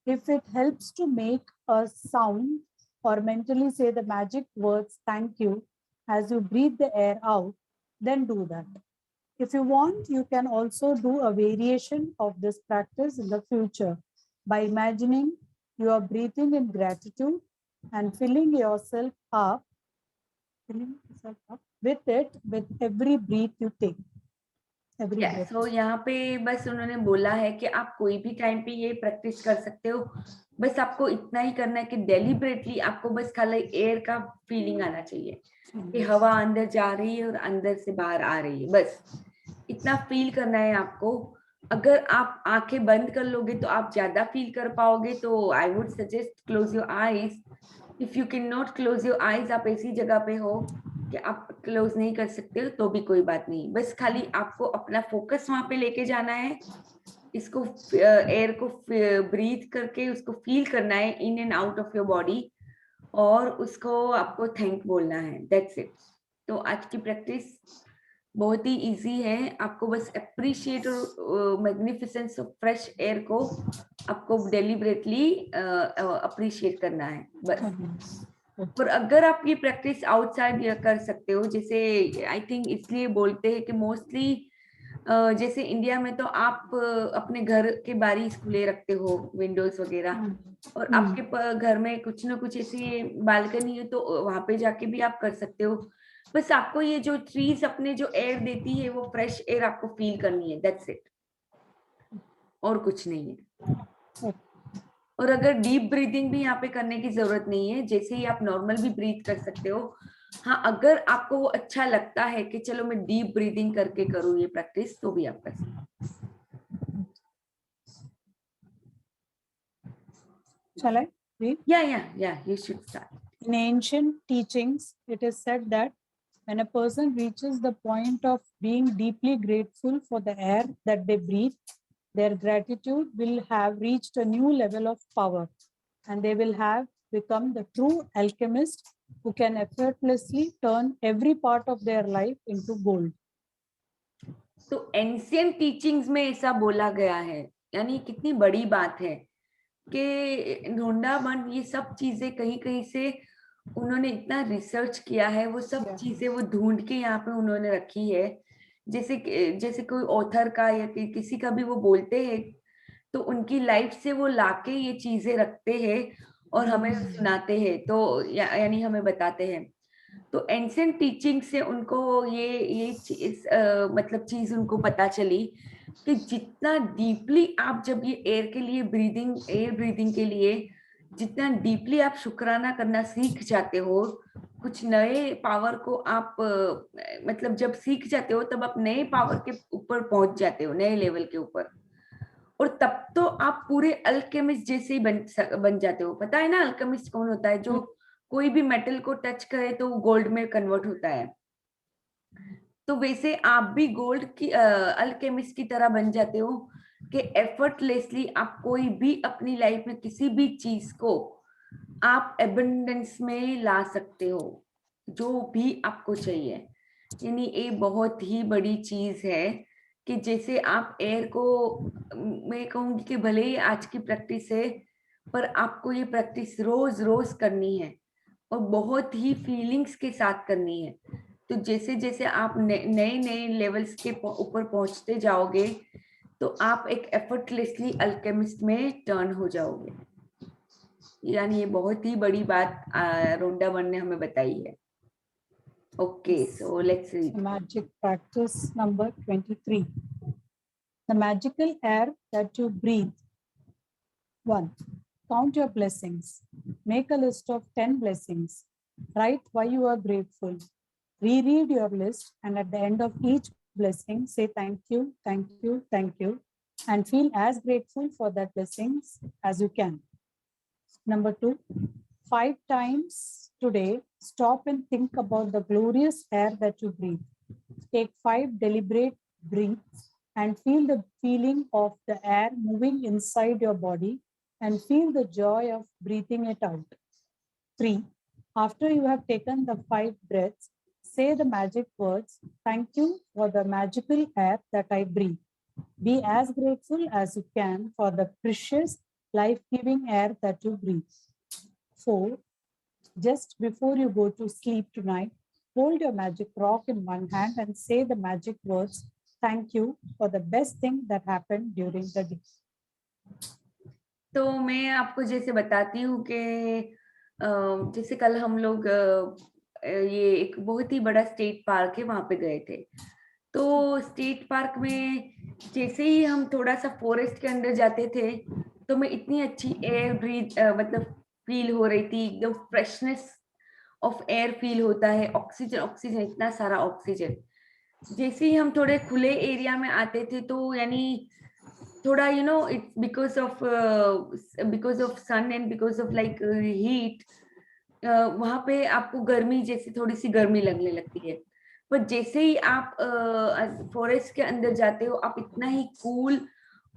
If it helps to make a sound or mentally say the magic words "thank you" as you breathe the air out, then do that. If you want, you can also do a variation of this practice in the future by imagining you are breathing in gratitude and filling yourself up with it with every breath you take. So यहाँ पे बस उन्होंने बोला है कि आप कोई भी टाइम पे ये प्रैक्टिस कर सकते हो। बस आपको इतना ही करना है कि डेलिबरेटली आपको बस खाली एयर का फीलिंग आना चाहिए कि हवा अंदर जा रही है और अंदर से बाहर आ रही है, बस इतना फील करना है आपको। अगर आप आंखें बंद कर लोगे तो आप ज्यादा फील कर पाओगे, तो I would suggest close your eyes. If you can not close your eyes, आप ऐसी जगह पे हो कि आप क्लोज नहीं कर सकते हो, तो भी कोई बात नहीं, बस खाली आपको अपना फोकस वहां पे लेके जाना है, इसको एयर को ब्रीथ करके उसको फील करना है in and out of your body, और उसको आपको थैंक बोलना है, दैट्स इट। तो आज की प्रैक्टिस बहुत ही इजी है, आपको बस अप्रिशिएट और मैग्निफिसेंस ऑफ फ्रेश एयर को आपको डेलिबरेटली अप्रिशिएट करना है बस। और अगर आप ये प्रैक्टिस आउटसाइड कर सकते हो, जैसे आई थिंक इसलिए बोलते हैं कि मोस्टली जैसे इंडिया में तो आप अपने घर के बारी खुले रखते हो, विंडोज वगैरह, और आपके घर में कुछ ना कुछ ऐसी बालकनी है तो वहां पे जाके भी आप कर सकते हो। बस आपको ये जो ट्रीज अपने जो एयर देती है वो फ्रेश एयर आपको फील करनी है, दैट्स इट, और कुछ नहीं है। और अगर डीप ब्रीदिंग भी यहाँ पे करने की जरूरत नहीं है, जैसे ही आप नॉर्मल भी ब्रीथ कर सकते हो। हाँ, अगर आपको वो अच्छा लगता है कि चलो मैं डीप ब्रीदिंग करके करूँ ये प्रैक्टिस, तो भी आप कर सकते हो। Shall I read? Yeah, you should start. In ancient teachings, it is said that when a person reaches the point of being deeply grateful for the air that they breathe, their gratitude will have reached a new level of power, and they will have become the true alchemist who can effortlessly turn every part of their life into gold. तो ancient teachings में ऐसा बोला गया है, यानी कितनी बड़ी बात है कि ढूंढावन ये सब चीजें कहीं कहीं से उन्होंने इतना रिसर्च किया है, वो सब चीजें वो ढूंढ के यहाँ पे उन्होंने रखी है। जैसे जैसे कोई ऑथर का या किसी का भी वो बोलते हैं, तो उनकी लाइफ से वो लाके ये चीजें रखते हैं और हमें सुनाते हैं, तो यानी हमें बताते हैं। तो एंशिएंट टीचिंग से उनको ये चीज मतलब चीज उनको पता चली कि जितना डीपली आप जब ये एयर ब्रीदिंग के लिए जितना डीपली आप शुक्राना करना सीख जाते हो, कुछ नए पावर को आप मतलब जब सीख जाते हो तब आप नए पावर के ऊपर पहुंच जाते हो, नए लेवल के ऊपर, और तब तो आप पूरे अल्केमिस्ट जैसे ही बन जाते हो। पता है ना अल्केमिस्ट कौन होता है? जो कोई भी मेटल को टच करे तो वो गोल्ड में कन्वर्ट होता है। तो वैसे आप भी गोल्ड की अल्केमिस्ट की तरह बन जाते हो कि एफर्टलेसली आप कोई भी अपनी लाइफ में किसी भी चीज को आप एबंडेंस में ला सकते हो, जो भी आपको चाहिए। यानी ये बहुत ही बड़ी चीज है कि जैसे आप एयर को, मैं कहूंगी कि भले ही आज की प्रैक्टिस है, पर आपको ये प्रैक्टिस रोज रोज करनी है और बहुत ही फीलिंग्स के साथ करनी है। तो जैसे जैसे आप नए नए लेवल्स के ऊपर पहुंचते जाओगे तो आप एक एफर्टलेसली अल्केमिस्ट में टर्न हो जाओगे। यानी ये बहुत ही बड़ी बात रोंडा वन ने हमें बताई है। Okay, so let's read. Magic practice number 23. The magical air that you breathe. 1. Count your blessings. Make a list of 10 blessings. Write why you are grateful. Reread your list, and at the end of each blessing, say thank you, thank you, thank you, and feel as grateful for that blessings as you can. Number 2, 5 times today, stop and think about the glorious air that you breathe. Take 5 deliberate breaths and feel the feeling of the air moving inside your body and feel the joy of breathing it out. 3, after you have taken the 5 breaths, say the magic words, thank you for the magical air that I breathe. Be as grateful as you can for the precious life-giving air that you breathe. 4, just before you go to sleep tonight, hold your magic rock in one hand and say the magic words, thank you for the best thing that happened during the day. तो मैं आपको जैसे बताती हूँ कि जैसे कल हम लोग ये एक बहुत ही बड़ा स्टेट पार्क है, वहां पे गए थे। तो स्टेट पार्क में जैसे ही हम थोड़ा सा फॉरेस्ट के अंदर जाते थे तो मैं इतनी अच्छी एयर ब्रीथ मतलब फील हो रही थी, एकदम फ्रेशनेस ऑफ एयर फील होता है, ऑक्सीजन इतना सारा ऑक्सीजन। जैसे ही हम थोड़े खुले एरिया में आते थे तो यानी थोड़ा it's because of sun and because of like heat, वहां पे आपको गर्मी जैसी थोड़ी सी गर्मी लगने लगती है। पर जैसे ही आप फॉरेस्ट के अंदर जाते हो, आप इतना ही कूल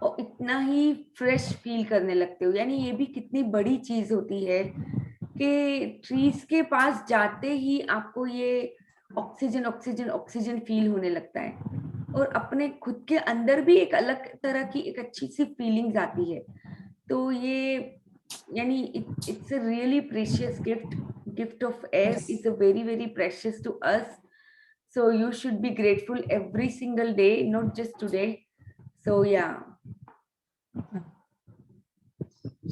और इतना ही फ्रेश फील करने लगते हो। यानी ये भी कितनी बड़ी चीज होती है कि ट्रीज के पास जाते ही आपको ये ऑक्सीजन ऑक्सीजन ऑक्सीजन फील होने लगता है, और अपने खुद के अंदर भी एक अलग तरह की एक अच्छी सी फीलिंग्स आती है। तो ये यानी it's a really precious gift of air is a very very precious to us, so you should be grateful every single day, not just today. So yeah,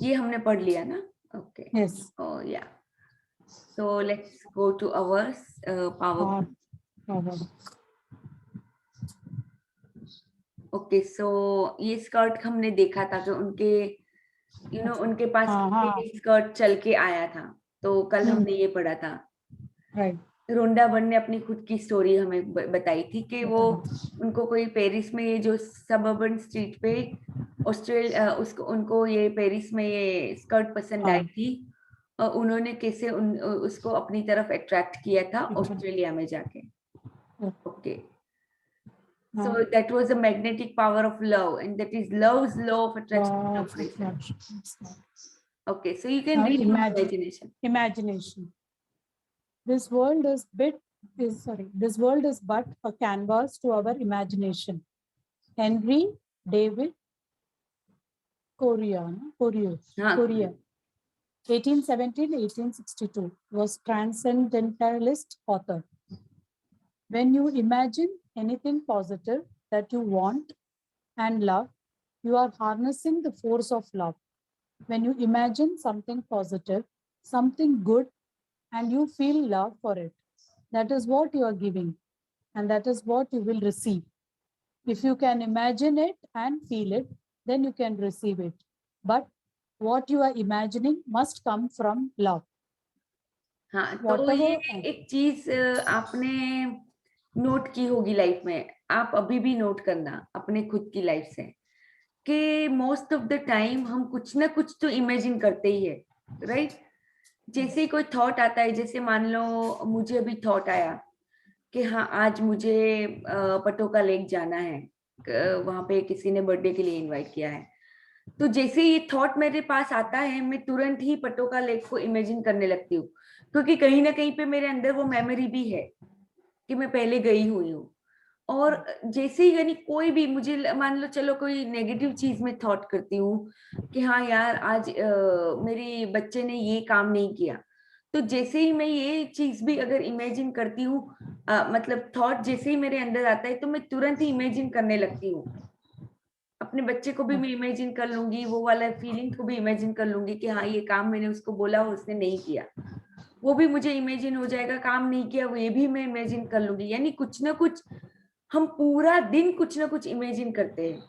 ये हमने पढ़ लिया ना? Okay. Yes. Oh yeah. So let's go to our power. Okay, so ये skirt हमने देखा था कि उनके उनके पास स्कर्ट चल के आया था, तो कल हमने ये पढ़ा था। रोंडा बन ने अपनी खुद की स्टोरी हमें बताई थी कि वो उनको कोई पेरिस में ये जो सबअर्बन स्ट्रीट पे ऑस्ट्रेलिया उनको ये पेरिस में ये स्कर्ट पसंद आई थी, और उन्होंने कैसे उसको अपनी तरफ अट्रैक्ट किया था ऑस्ट्रेलिया में जाके। Okay, so that was a magnetic power of love, and that is love's law of attraction. Okay, so you can read imagination. Imagination. This world is but a canvas to our imagination. Henry David Thoreau, 1817-1862, was transcendentalist author. When you imagine anything positive that you want and love, you are harnessing the force of love. When you imagine something positive, something good, and you feel love for it, that is what you are giving, and that is what you will receive. If you can imagine it and feel it, then you can receive it. But what you are imagining must come from love. हाँ, तो ये एक चीज आपने note की होगी life में, आप अभी भी नोट करना अपने खुद की लाइफ से, कि मोस्ट ऑफ द टाइम हम कुछ ना कुछ तो इमेजिन करते ही है, राइट? जैसे ही कोई थॉट आता है, जैसे मान लो मुझे अभी थॉट आया कि हाँ आज मुझे पटोका लेक जाना है, वहां पे किसी ने बर्थडे के लिए इनवाइट किया है, तो जैसे ये थॉट मेरे पास आता है, मैं तुरंत ही पटोका लेक को इमेजिन करने लगती हूँ, क्योंकि कहीं ना कहीं पे मेरे अंदर वो मेमोरी भी है कि मैं पहले गई हुई हूँ। और जैसे ही यानी कोई भी मुझे मान लो चलो कोई नेगेटिव चीज में थॉट करती हूँ कि हाँ यार आज मेरे बच्चे ने ये काम नहीं किया, तो जैसे ही मैं ये चीज भी अगर इमेजिन करती हूँ, मतलब थॉट जैसे ही मेरे अंदर आता है, तो मैं तुरंत ही इमेजिन करने लगती हूँ। अपने बच्चे को भी मैं इमेजिन कर लूंगी, वो वाला फीलिंग को भी इमेजिन कर लूंगी कि हाँ ये काम मैंने उसको बोला और उसने नहीं किया, वो भी मुझे इमेजिन हो जाएगा, काम नहीं किया वो ये भी मैं इमेजिन कर लूंगी। यानी कुछ ना कुछ हम पूरा दिन कुछ ना कुछ इमेजिन करते हैं,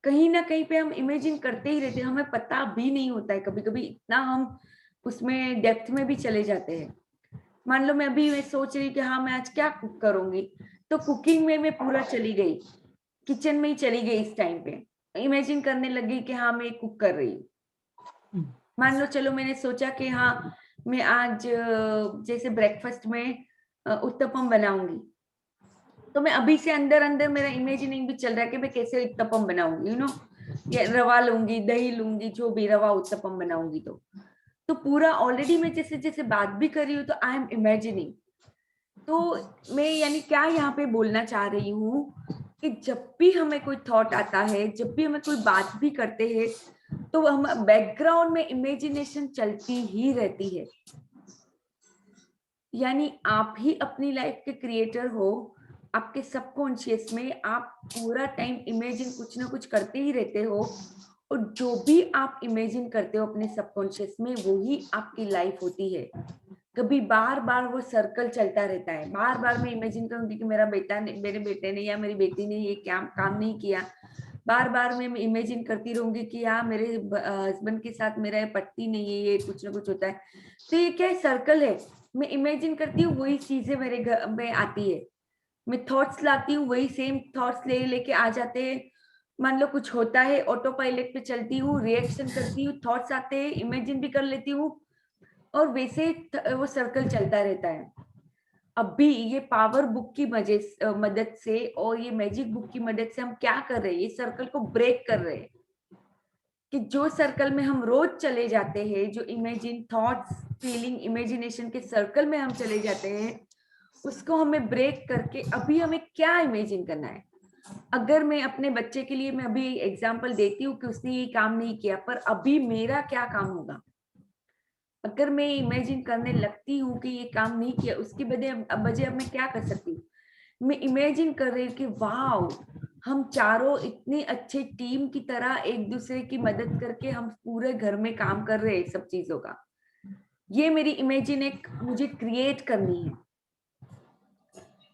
कहीं ना कहीं पे हम इमेजिन करते ही रहते हैं, हमें पता भी नहीं होता है, कभी कभी इतना हम उसमें डेप्थ में भी चले जाते हैं। मान लो मैं अभी मैं सोच रही कि हाँ मैं आज क्या कुक करूंगी, तो कुकिंग में मैं पूरा चली गई, किचन में ही चली गई, इस टाइम पे इमेजिन करने लगी कि हाँ मैं कुक कर रही हूँ। मान लो चलो मैंने सोचा कि हाँ मैं आज जैसे ब्रेकफास्ट में उत्तपम बनाऊंगी, तो मैं अभी से अंदर अंदर मेरा इमेजिनिंग भी चल रहा है कि मैं कैसे उत्तपम बनाऊंगी, या रवा लूंगी, दही लूंगी, जो भी रवा उत्तपम बनाऊंगी, तो पूरा ऑलरेडी मैं जैसे जैसे बात भी कर रही हूँ तो आई एम इमेजिनिंग। तो मैं यानी क्या यहाँ पे बोलना चाह रही हूँ कि जब भी हमें कोई थॉट आता है, जब भी हमें कोई बात भी करते हैं, तो हम बैकग्राउंड में इमेजिनेशन चलती ही रहती है। यानी आप ही अपनी लाइफ के क्रिएटर हो, आपके सबकॉन्शियस में आप पूरा टाइम इमेजिन कुछ ना कुछ करते ही रहते हो, और जो भी आप इमेजिन करते हो अपने सबकॉन्शियस में, वो ही आपकी लाइफ होती है। कभी बार बार वो सर्कल चलता रहता है, बार बार मैं इमेजिन करूंगी कि मेरे बेटे ने या मेरी बेटी ने ये काम नहीं किया, बार बार मैं इमेजिन करती रहूंगी कि यार मेरे हस्बैंड के साथ मेरा पटती नहीं है, ये कुछ ना कुछ होता है। तो ये क्या सर्कल है, मैं इमेजिन करती हूँ, वही चीजें मेरे घर में आती है, मैं थॉट्स लाती हूँ, वही सेम थॉट्स लेके आ जाते हैं, मान लो कुछ होता है, ऑटो पायलट पे चलती हूँ, रिएक्शन करती हूँ, थॉट्स आते हैं, इमेजिन भी कर लेती हूँ, और वैसे वो सर्कल चलता रहता है। अभी ये पावर बुक की मदद से और ये मैजिक बुक की मदद से हम क्या कर रहे हैं, ये सर्कल को ब्रेक कर रहे हैं, कि जो सर्कल में हम रोज चले जाते हैं, जो इमेजिन थॉट्स फीलिंग इमेजिनेशन के सर्कल में हम चले जाते हैं, उसको हमें ब्रेक करके अभी हमें क्या इमेजिन करना है। अगर मैं अपने बच्चे के लिए मैं अभी एग्जांपल देती हूँ कि उसने ये काम नहीं किया, पर अभी मेरा क्या काम होगा। अगर मैं इमेजिन करने लगती हूँ कि ये काम नहीं किया, उसकी बजाय अब मैं क्या कर सकती हूँ, मैं इमेजिन कर रही हूँ कि वाह, हम चारों इतनी अच्छे टीम की तरह एक दूसरे की मदद करके हम पूरे घर में काम कर रहे हैं सब चीजों का। ये मेरी इमेजिन एक मुझे क्रिएट करनी है।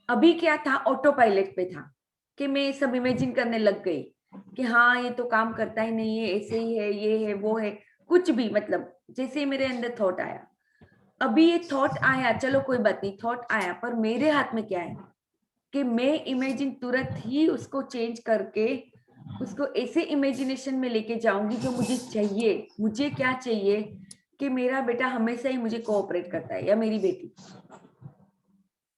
अभी क्या था, ऑटो पायलट पे था कि मैं सब इमेजिन करने लग गई कि हाँ ये तो काम करता ही नहीं है, ऐसे ही है, ये है वो है, कुछ भी, मतलब जैसे मेरे अंदर थॉट आया। अभी ये थॉट आया, चलो कोई बात नहीं, थॉट आया, पर मेरे हाथ में क्या है कि मैं इमेजिन तुरंत ही उसको चेंज करके उसको ऐसे इमेजिनेशन में लेके जाऊंगी जो मुझे चाहिए। मुझे क्या चाहिए कि मेरा बेटा हमेशा ही मुझे कोऑपरेट करता है, या मेरी बेटी,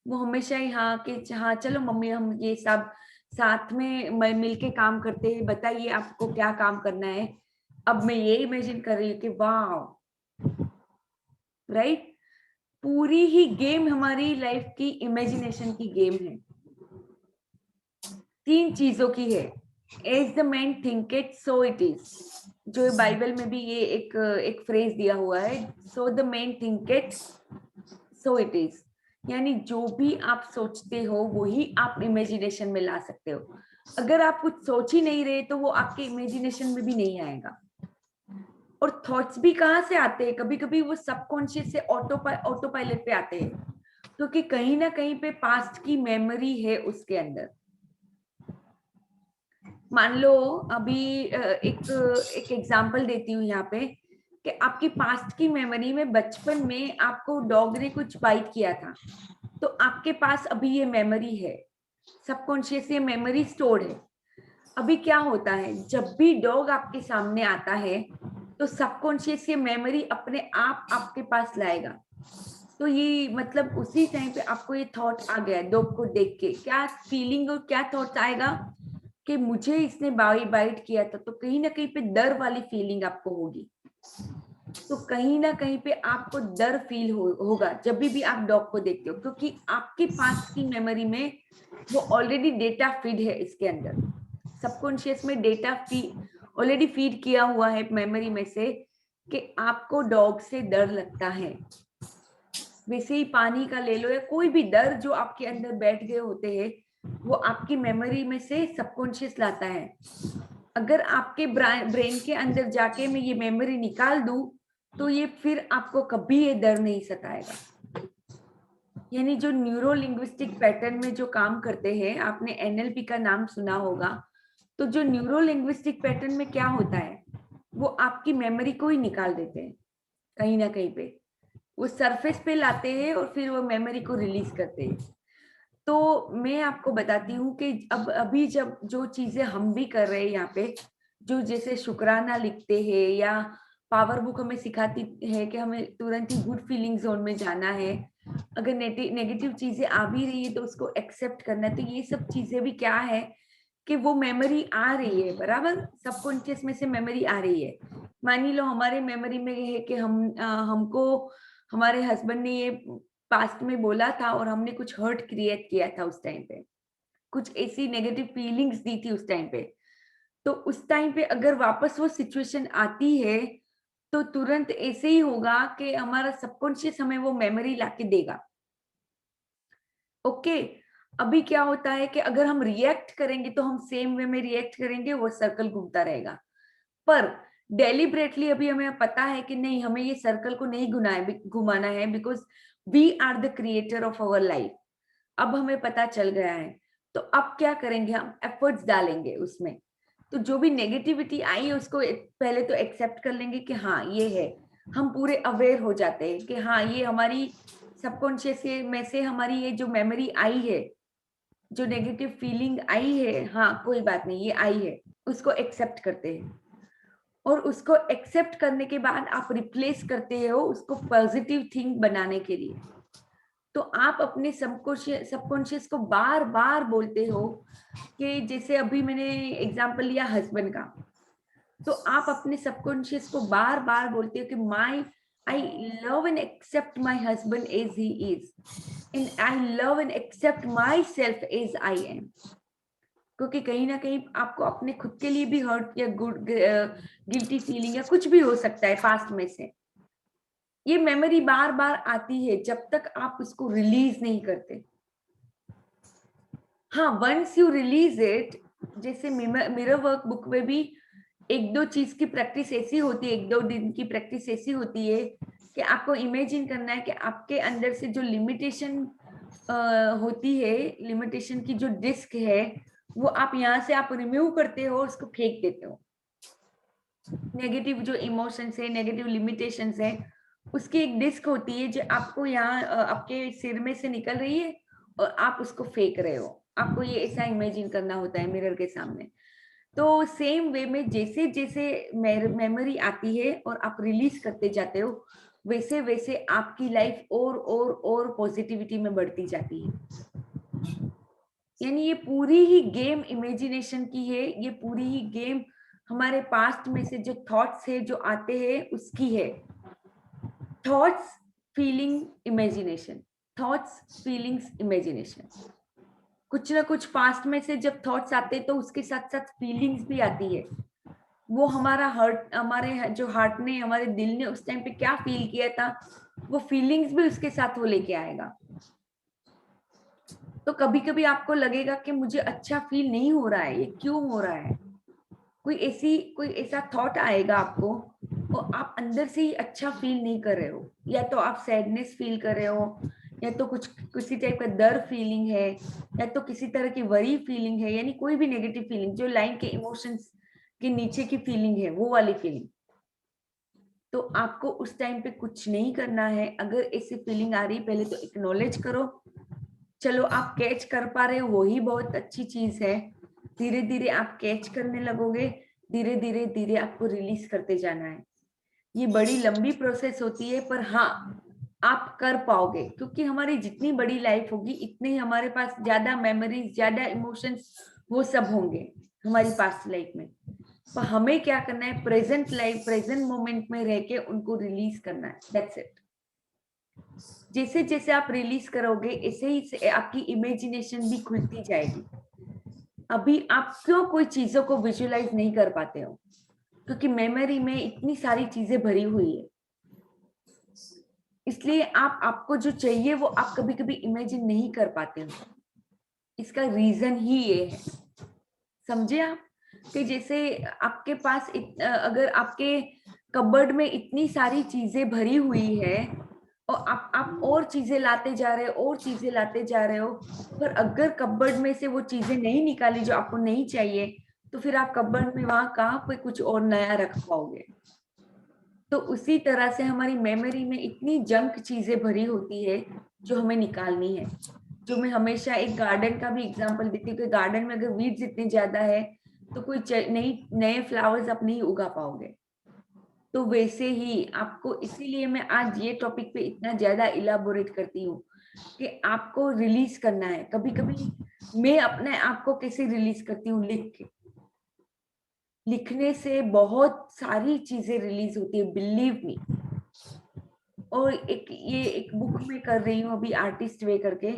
वो हमेशा ही हाँ कि हाँ चलो मम्मी हम ये सब साथ में मिलके काम करते हैं, बताइए आपको क्या काम करना है। अब मैं ये इमेजिन कर रही हूँ कि वाह, राइट, पूरी ही गेम हमारी लाइफ की इमेजिनेशन की गेम है। 3 चीजों की है, as the man think it so it is, जो बाइबल में भी ये एक फ्रेज दिया हुआ है, so the man think it so it is, यानी जो भी आप सोचते हो वही आप इमेजिनेशन में ला सकते हो। अगर आप कुछ सोच ही नहीं रहे तो वो आपके इमेजिनेशन में भी नहीं आएगा। और थॉट्स भी कहाँ से आते हैं, कभी कभी वो सबकॉन्शियस से ऑटो पायलट पे आते हैं, क्योंकि कहीं ना कहीं पे पास्ट की मेमोरी है उसके अंदर। मान लो अभी एक एग्जांपल देती हूँ यहाँ पे, कि आपकी पास्ट की मेमोरी में बचपन में आपको डॉग ने कुछ बाइट किया था, तो आपके पास अभी ये मेमोरी है, सबकॉन्शियस ये मेमोरी स्टोर्ड है। अभी क्या होता है, जब भी डॉग आपके सामने आता है तो सबकॉन्शियस ये मेमोरी अपने आप आपके पास लाएगा। तो ये मतलब उसी टाइम पे आपको ये थॉट आ गया डॉग को देख के, क्या फीलिंग और क्या थॉट आएगा कि मुझे इसने बाइट किया था, तो कहीं ना कहीं पे डर वाली फीलिंग आपको होगी। तो कहीं ना कहीं पे आपको डर फील होगा जब भी आप डॉग को देखते हो, क्योंकि आपके पास की मेमोरी में वो ऑलरेडी डेटा फीड है, इसके अंदर सबकॉन्शियस में डेटा ऑलरेडी फीड किया हुआ है मेमोरी में से कि आपको डॉग से डर लगता है। वैसे ही पानी का ले लो, या कोई भी डर जो आपके अंदर बैठ गए होते हैं, वो आपकी मेमोरी में से सबकॉन्शियस लाता है। अगर आपके ब्रेन के अंदर जाके मैं ये मेमोरी निकाल दूं, तो ये फिर आपको कभी ये डर नहीं सताएगा। यानी जो न्यूरो लिंग्विस्टिक पैटर्न में जो काम करते हैं, आपने एनएलपी का नाम सुना होगा, तो जो न्यूरो लिंग्विस्टिक पैटर्न में क्या होता है, वो आपकी मेमोरी को ही निकाल देते हैं, कहीं ना कहीं पे वो सरफेस पे लाते हैं और फिर वो मेमोरी को रिलीज करते हैं। तो मैं आपको बताती हूँ कि अब अभी जब जो चीजें हम भी कर रहे हैं यहाँ पे, जो जैसे शुक्राना लिखते हैं, या पावर बुक हमें सिखाती है कि हमें तुरंत ही गुड फीलिंग जोन में जाना है, अगर नेगेटिव चीजें आ भी रही है तो उसको एक्सेप्ट करना है। तो ये सब चीजें भी क्या है कि वो मेमोरी आ रही है, बराबर सबकॉन्शियस में से मेमोरी आ रही है। मान लो हमारे मेमोरी में है कि हमको हमारे हस्बैंड ने ये पास्ट में बोला था और हमने कुछ हर्ट क्रिएट किया था उस टाइम पे, कुछ ऐसी नेगेटिव फीलिंग्स दी थी उस टाइम पे। तो उस टाइम पे अगर वापस वो सिचुएशन आती है तो तुरंत ऐसे ही होगा कि हमारा सबकॉन्शियस हमें वो मेमोरी लाके देगा। ओके, अभी क्या होता है कि अगर हम रिएक्ट करेंगे तो हम सेम वे में रिएक्ट करेंगे, वो सर्कल घूमता रहेगा। पर डेलिबरेटली अभी हमें पता है कि नहीं, हमें ये सर्कल को नहीं घुमाना है, because we are the creator of our life. अब हमें पता चल गया है, तो अब क्या करेंगे, हम एफर्ट्स डालेंगे उसमें। तो जो भी नेगेटिविटी आई है उसको पहले तो एक्सेप्ट कर लेंगे कि हाँ ये है, हम पूरे अवेयर हो जाते हैं कि हाँ ये हमारी सबकॉन्शियस में से हमारी ये जो मेमोरी आई है, जो नेगेटिव फीलिंग आई है, हाँ कोई बात नहीं, ये आई है। उसको एक्सेप्ट करते हैं, और उसको एक्सेप्ट करने के बाद आप रिप्लेस करते हो उसको पॉजिटिव थिंग बनाने के लिए। तो आप अपने सबकॉन्शियस को बार बार बोलते हो कि जैसे अभी मैंने एग्जांपल लिया हस्बैंड का, तो आप अपने सबकॉन्शियस को बार बार बोलते हो कि I love and accept my husband as he is, and I love and accept myself as I am. क्योंकि कहीं ना कहीं आपको अपने खुद के लिए भी हर्ट या गिल्टी फीलिंग या कुछ भी हो सकता है पास्ट में से। ये मेमोरी बार बार आती है जब तक आप उसको रिलीज नहीं करते। हाँ, वंस यू रिलीज इट, जैसे मिरर वर्क बुक में भी एक दो चीज की प्रैक्टिस ऐसी होती है, एक दो दिन की प्रैक्टिस ऐसी होती है कि आपको इमेजिन करना है कि आपके अंदर से जो लिमिटेशन होती है, लिमिटेशन की जो डिस्क है, वो आप यहाँ से आप रिमूव करते हो, उसको फेंक देते हो। नेगेटिव जो इमोशंस है, नेगेटिव लिमिटेशंस है, उसकी एक डिस्क होती है जो आपको यहाँ आपके सिर में से निकल रही है और आप उसको फेंक रहे हो। आपको ये ऐसा इमेजिन करना होता है मिरर के सामने। तो सेम वे में जैसे जैसे मेमोरी आती है और आप रिलीज करते जाते हो, वैसे वैसे आपकी लाइफ और पॉजिटिविटी में बढ़ती जाती है। यानी ये पूरी ही गेम इमेजिनेशन की है, ये पूरी ही गेम हमारे पास्ट में से जो थॉट्स है जो आते हैं उसकी है। Thoughts, feeling, imagination, thoughts, feelings, imagination. कुछ ना कुछ पास्ट में से जब थॉट्स आते तो उसके साथ साथ फीलिंग्स भी आती है। वो हमारा हार्ट, हमारे जो हार्ट ने, हमारे दिल ने उस टाइम पे क्या फील किया था, वो फीलिंग्स भी उसके साथ वो लेके आएगा। तो कभी कभी आपको लगेगा कि मुझे अच्छा फील नहीं हो रहा है, ये क्यों हो रहा है। कोई ऐसा थॉट आएगा आपको और आप अंदर से ही अच्छा फील नहीं कर रहे हो, या तो आप सैडनेस फील कर रहे हो, या तो कुछ किसी टाइप का दर्द फीलिंग है, या तो किसी तरह की वरी फीलिंग है, यानी कोई भी नेगेटिव फीलिंग जो लाइन के इमोशंस के नीचे की फीलिंग है, वो वाली फीलिंग। तो आपको उस टाइम पे कुछ नहीं करना है। अगर ऐसी फीलिंग आ रही, पहले तो एक्नॉलेज करो। चलो आप कैच कर पा रहे हो, वही बहुत अच्छी चीज है। धीरे धीरे आप कैच करने लगोगे, धीरे धीरे धीरे आपको रिलीज करते जाना है। ये बड़ी लंबी प्रोसेस होती है, पर हाँ आप कर पाओगे, क्योंकि हमारी जितनी बड़ी लाइफ होगी इतने ही हमारे पास ज्यादा मेमोरीज, ज्यादा इमोशंस, वो सब होंगे हमारी पास्ट लाइफ में। पर हमें क्या करना है, प्रेजेंट लाइफ, प्रेजेंट मोमेंट में रह के उनको रिलीज करना है। That's it. जैसे जैसे आप रिलीज करोगे ऐसे ही आपकी इमेजिनेशन भी खुलती जाएगी। अभी आप क्यों कोई चीजों को विजुअलाइज नहीं कर पाते हो? क्योंकि मेमोरी में इतनी सारी चीजें भरी हुई है, इसलिए आपको जो चाहिए वो आप कभी कभी इमेजिन नहीं कर पाते हो। इसका रीजन ही ये है, समझे आप? कि जैसे आपके पास अगर आपके कबर्ड में इतनी सारी चीजें भरी हुई है और आप और चीजें लाते जा रहे हो, और चीजें लाते जा रहे हो, पर अगर कबर्ड में से वो चीजें नहीं निकाली जो आपको नहीं चाहिए, तो फिर आप कबर्ड में वहां कहाँ पे कुछ और नया रख पाओगे? तो उसी तरह से हमारी मेमोरी में इतनी जंक चीजें भरी होती है जो हमें निकालनी है। जो मैं हमेशा एक गार्डन का भी एग्जांपल देती हूँ कि गार्डन में अगर वीड्स इतनी ज्यादा है तो कोई नए फ्लावर्स आप नहीं उगा पाओगे। तो वैसे ही आपको, इसीलिए मैं आज ये टॉपिक पे इतना ज्यादा इलाबोरेट करती हूँ कि आपको रिलीज करना है। कभी कभी मैं अपने आप को कैसे रिलीज करती हूँ, लिख के। लिखने से बहुत सारी चीजें रिलीज होती है, बिलीव मी। और एक बुक में कर रही हूँ अभी, आर्टिस्ट वे करके,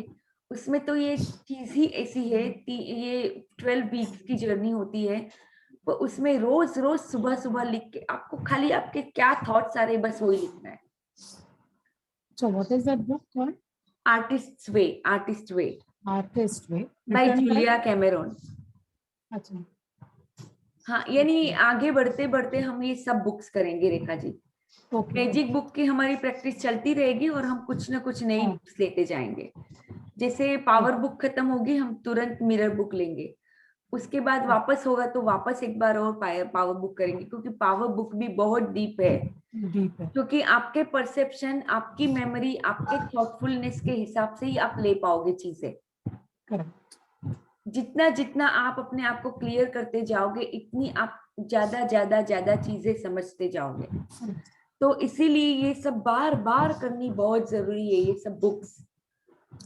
उसमें तो ये चीज ही ऐसी है। ये 12 वीक्स की जर्नी होती है, तो उसमें रोज रोज सुबह सुबह लिख के आपको खाली आपके क्या थॉट्स आ रहे बस वही लिखना है। So what is that book called? Artist Way, Artist Way, Artist Way. By Julia Cameron. अच्छा। हाँ, यानी आगे बढ़ते बढ़ते हम ये सब बुक्स करेंगे रेखा जी। मैजिक बुक की हमारी प्रैक्टिस चलती रहेगी और हम कुछ ना कुछ नई बुक्स लेते जाएंगे। जैसे पावर बुक खत्म होगी, हम तुरंत मिरर बुक लेंगे। उसके बाद वापस होगा तो वापस एक बार और पावर बुक करेंगे, क्योंकि पावर बुक भी बहुत डीप है। क्योंकि आपके परसेप्शन, आपकी मेमोरी, आपके थॉटफुलनेस के हिसाब से ही आप ले पाओगे चीजें। जितना जितना आप अपने आप को क्लियर करते जाओगे, इतनी आप ज्यादा ज्यादा ज्यादा चीजें समझते जाओगे। तो इसीलिए ये सब बार बार करनी बहुत जरूरी है, ये सब बुक्स।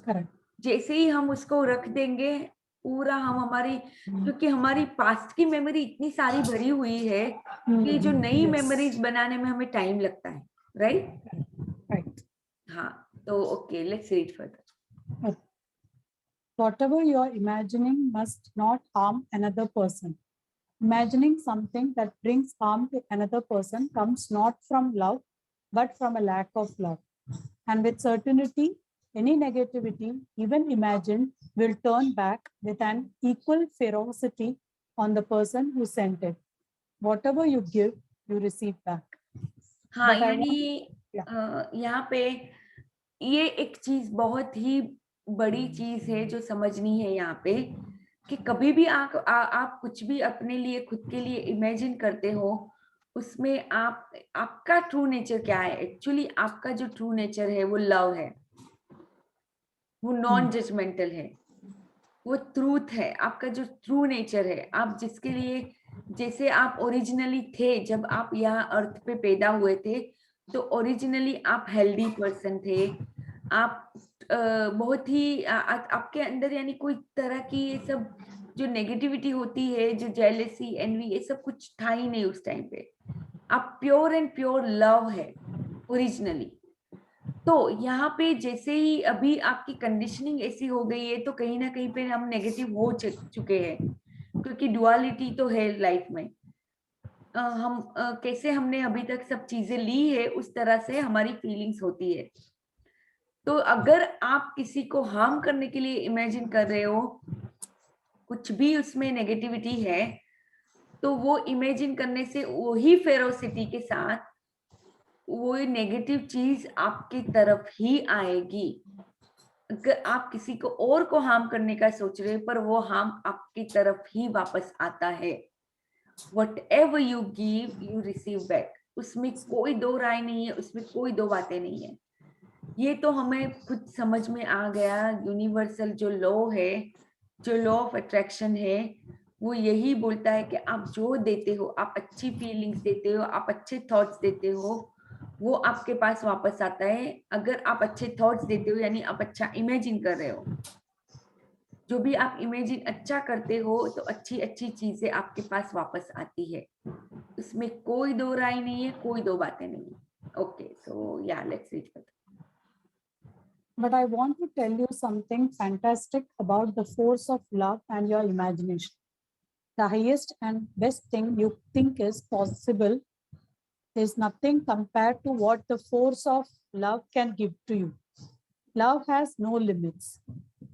करेक्ट। जैसे ही हम उसको रख देंगे पूरा, हम हमारी, क्योंकि हमारी पास्ट की मेमोरी इतनी सारी भरी हुई है कि जो नई मेमोरीज बनाने में हमें टाइम लगता है, राइट? राइट। हाँ, तो okay, let's read further. Whatever you are imagining must not harm another person. Imagining something that brings harm to another person comes not from love, but from a lack of love. And with certainty, any negativity, even imagined, will turn back with an equal ferocity on the person who sent it. Whatever you give, you receive back. हाँ, But I यानी यहाँ पे ये एक चीज बहुत ही बड़ी चीज है जो समझनी है यहाँ पे, कि कभी भी आप कुछ भी अपने लिए, खुद के लिए इमेजिन करते हो, उसमें आपका ट्रू नेचर क्या है? एक्चुअली आपका जो ट्रू नेचर है वो लव है, वो नॉन जजमेंटल है, वो ट्रूथ है। आपका जो ट्रू नेचर है, आप जिसके लिए, जैसे आप ओरिजिनली थे जब आप यहाँ अर्थ पे पैदा हुए थे, तो ओरिजिनली आप हेल्दी पर्सन थे। आप बहुत ही आपके अंदर यानी कोई तरह की ये सब जो नेगेटिविटी होती है, जो जेलेसी, एनवी, ये सब कुछ था ही नहीं उस टाइम पे। आप प्योर एंड प्योर लव है ओरिजिनली। तो यहाँ पे जैसे ही अभी आपकी कंडीशनिंग ऐसी हो गई है, तो कहीं ना कहीं पे हम नेगेटिव हो चुके हैं, क्योंकि डुअलिटी तो है लाइफ में। हम कैसे हमने अभी तक सब चीजें ली है, उस तरह से हमारी फीलिंग्स होती है। तो अगर आप किसी को हार्म करने के लिए इमेजिन कर रहे हो, कुछ भी उसमें नेगेटिविटी है, तो वो इमेजिन करने से वही फेरोसिटी के साथ वो नेगेटिव चीज आपकी तरफ ही आएगी। अगर आप किसी को और को हार्म करने का सोच रहे हो, पर वो हार्म आपकी तरफ ही वापस आता है। Whatever you give, you receive back. उसमें कोई दो राय नहीं है, उसमें कोई दो बातें नहीं है। ये तो हमें खुद समझ में आ गया। यूनिवर्सल जो लॉ है, जो लॉ ऑफ अट्रैक्शन है, वो यही बोलता है कि आप जो देते हो, आप अच्छी फीलिंग्स देते हो, आप अच्छे थॉट्स देते हो, वो आपके पास वापस आता है। अगर आप अच्छे थॉट्स देते हो, यानी आप अच्छा इमेजिन कर रहे हो, जो भी आप इमेजिन अच्छा करते हो, तो अच्छी अच्छी चीजें आपके पास वापस आती है। उसमें कोई दो राय नहीं है, कोई दो बातें नहीं है। ओके, सो या let's read further. But I want to tell you something fantastic about the force of love and your imagination. The highest and best thing you think is possible is nothing compared to what the force of love can give to you. Love has no limits.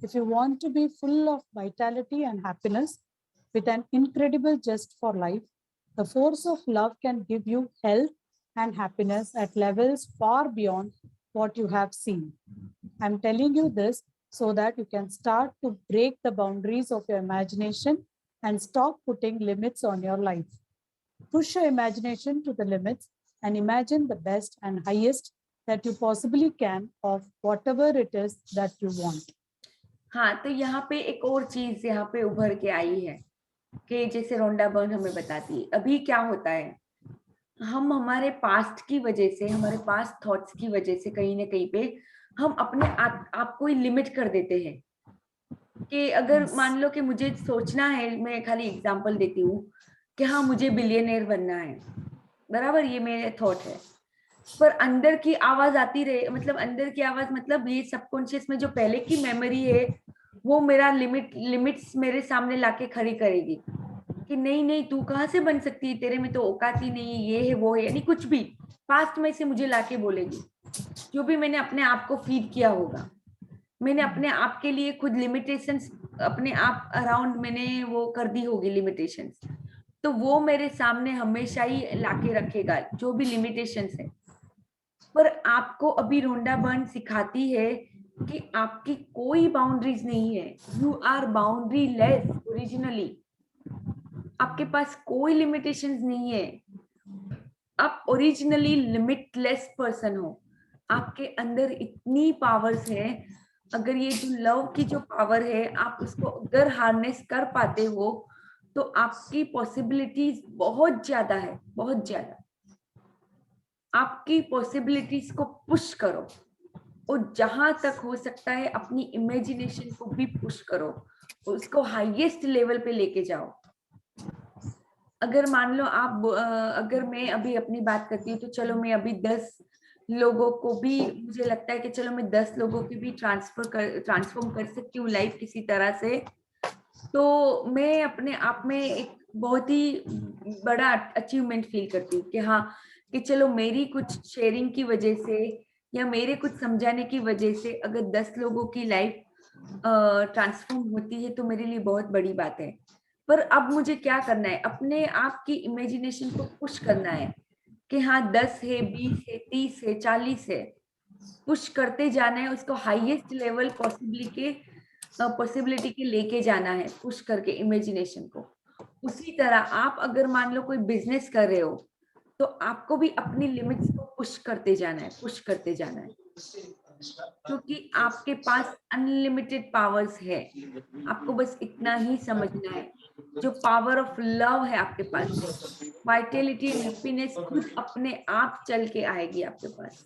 If you want to be full of vitality and happiness with an incredible zest for life, the force of love can give you health and happiness at levels far beyond what you have seen. I'm telling you this so that you can start to break the boundaries of your imagination and stop putting limits on your life. Push your imagination to the limits and imagine the best and highest that you possibly can of whatever it is that you want. हाँ, तो यहाँ पे एक और चीज यहाँ पे उभर के आई है कि जैसे रोंडा बर्न हमें बताती है, अभी क्या होता है, हम हमारे पास्ट की वजह से, हमारे पास्ट थॉट्स की वजह से कहीं ना कहीं पे हम अपने आप को ही लिमिट कर देते हैं। कि अगर मान लो कि मुझे सोचना है, मैं खाली एग्जांपल देती हूँ कि हाँ मुझे बिलियनर बनना है, बराबर, ये मेरे थॉट है, पर अंदर की आवाज आती रहे, मतलब अंदर की आवाज मतलब ये सबकॉन्शियस में जो पहले की मेमोरी है, वो मेरा लिमिट्स मेरे सामने लाके खड़ी करेगी कि नहीं नहीं तू कहाँ से बन सकती है, तेरे में तो औकात ही नहीं है, ये है वो है, यानी कुछ भी पास्ट में से मुझे लाके बोलेगी। जो भी मैंने अपने आप को फीड किया होगा, मैंने अपने आप के लिए खुद लिमिटेशंस अपने आप अराउंड मैंने वो कर दी होगी लिमिटेशंस, तो वो मेरे सामने हमेशा ही लाके रखेगा जो भी लिमिटेशंस है। पर आपको अभी रोंडा बर्न सिखाती है कि आपकी कोई बाउंड्रीज नहीं है। You are boundaryless originally. आपके पास कोई लिमिटेशंस नहीं है। आप ओरिजिनली लिमिटलेस पर्सन हो। आपके अंदर इतनी पावर्स है, अगर ये जो लव की जो पावर है आप उसको अगर हार्नेस कर पाते हो तो आपकी पॉसिबिलिटीज बहुत ज्यादा है, बहुत ज्यादा। आपकी पॉसिबिलिटीज को पुश करो और जहां तक हो सकता है अपनी इमेजिनेशन को भी पुश करो, उसको हाईएस्ट लेवल पे लेके जाओ। अगर मान लो आप अगर मैं अभी अपनी बात करती हूँ तो चलो मैं अभी 10 लोगों को भी, मुझे लगता है कि चलो मैं 10 लोगों की भी ट्रांसफॉर्म कर सकती हूँ लाइफ किसी तरह से, तो मैं अपने आप में एक बहुत ही बड़ा अचीवमेंट फील करती हूँ कि हाँ, कि चलो मेरी कुछ शेयरिंग की वजह से या मेरे कुछ समझाने की वजह से अगर 10 लोगों की लाइफ ट्रांसफॉर्म होती है तो मेरे लिए बहुत बड़ी बात है। पर अब मुझे क्या करना है, अपने आप की इमेजिनेशन को पुश करना है कि हाँ 10 है, 20 है, 30 है, 40 है, पुश करते जाना है, उसको हाईएस्ट लेवल पॉसिबिलिटी के लेके जाना है, पुश करके इमेजिनेशन को। उसी तरह आप अगर मान लो कोई बिजनेस कर रहे हो तो आपको भी अपनी लिमिट्स को पुश करते जाना है, पुश करते जाना है, क्योंकि आपके पास अनलिमिटेड पावर्स है। आपको बस इतना ही समझना है, जो पावर ऑफ लव है आपके पास, वाइटलिटी एंड हैप्पीनेस खुद अपने आप चल के आएगी आपके पास।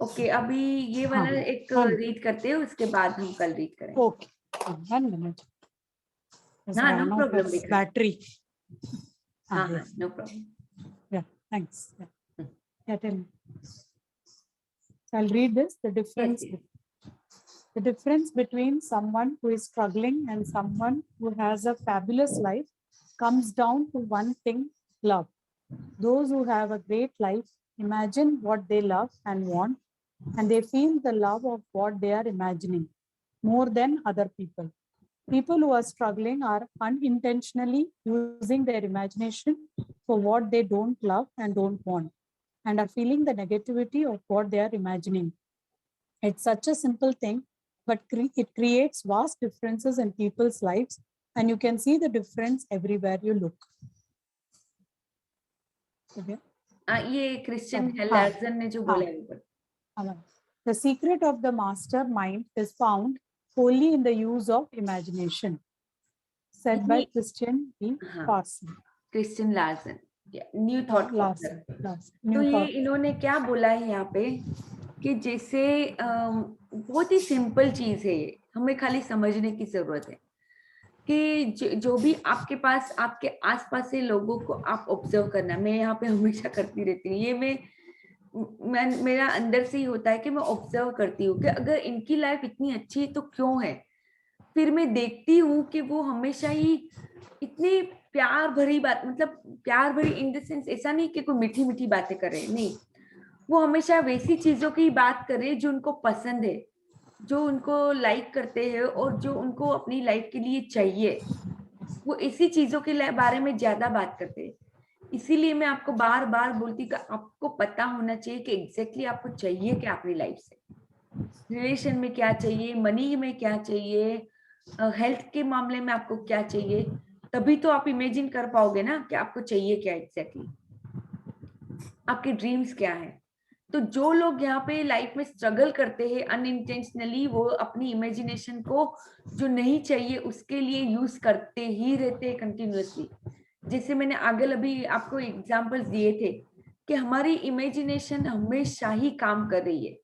ओके, अभी ये वाला एक रीड करते हो, उसके बाद हम कल रीड करेंगे। Okay, 1 minute. हाँ, नो प्रॉब्लम। Battery. हाँ, no problem. Yeah, thanks. Yeah, tell me. So I'll read this. The difference between someone who is struggling and someone who has a fabulous life comes down to one thing: love. Those who have a great life imagine what they love and want, and they feel the love of what they are imagining more than other people. People who are struggling are unintentionally using their imagination for what they don't love and don't want, and are feeling the negativity of what they are imagining. It's such a simple thing, but it creates vast differences in people's lives, and you can see the difference everywhere you look. Okay. ये Christian Larsen ने जो बोला है ऊपर, the secret of the master mind is found wholly in the use of imagination, said by Christian B. Larson. Christian Larsen, new thought Larson. तो ये इन्होंने क्या बोला है यहाँ पे कि जैसे बहुत ही सिंपल चीज है, हमें खाली समझने की जरूरत है कि जो भी आपके पास आपके आसपास से लोगों को आप ऑब्जर्व करना, मैं यहाँ पे हमेशा करती रहती हूँ, ये मैं मेरा अंदर से ही होता है कि मैं ऑब्जर्व करती हूँ कि अगर इनकी लाइफ इतनी अच्छी है तो क्यों है। फिर मैं देखती हूँ कि वो हमेशा ही इतनी प्यार भरी बात, मतलब प्यार भरी इन द सेंस ऐसा नहीं कि कोई मीठी मीठी बातें कर रहे, नहीं, वो हमेशा वैसी चीजों की बात कर रहे जो उनको पसंद है, जो उनको लाइक करते हैं और जो उनको अपनी लाइफ के लिए चाहिए, वो इसी चीजों के बारे में ज्यादा बात करते हैं। इसीलिए मैं आपको बार बार बोलती कि आपको पता होना चाहिए कि एग्जैक्टली आपको चाहिए क्या अपनी लाइफ से, रिलेशन में क्या चाहिए, मनी में क्या चाहिए, हेल्थ के मामले में आपको क्या चाहिए, तभी तो आप इमेजिन कर पाओगे ना कि आपको चाहिए क्या एग्जैक्टली, आपके ड्रीम्स क्या है। तो जो लोग यहाँ पे लाइफ में स्ट्रगल करते हैं अनइंटेंशनली, वो अपनी इमेजिनेशन को जो नहीं चाहिए उसके लिए यूज करते ही रहते हैं कंटिन्यूअसली। जैसे मैंने आगे अभी आपको एग्जांपल्स दिए थे कि हमारी इमेजिनेशन हमेशा ही काम कर रही है,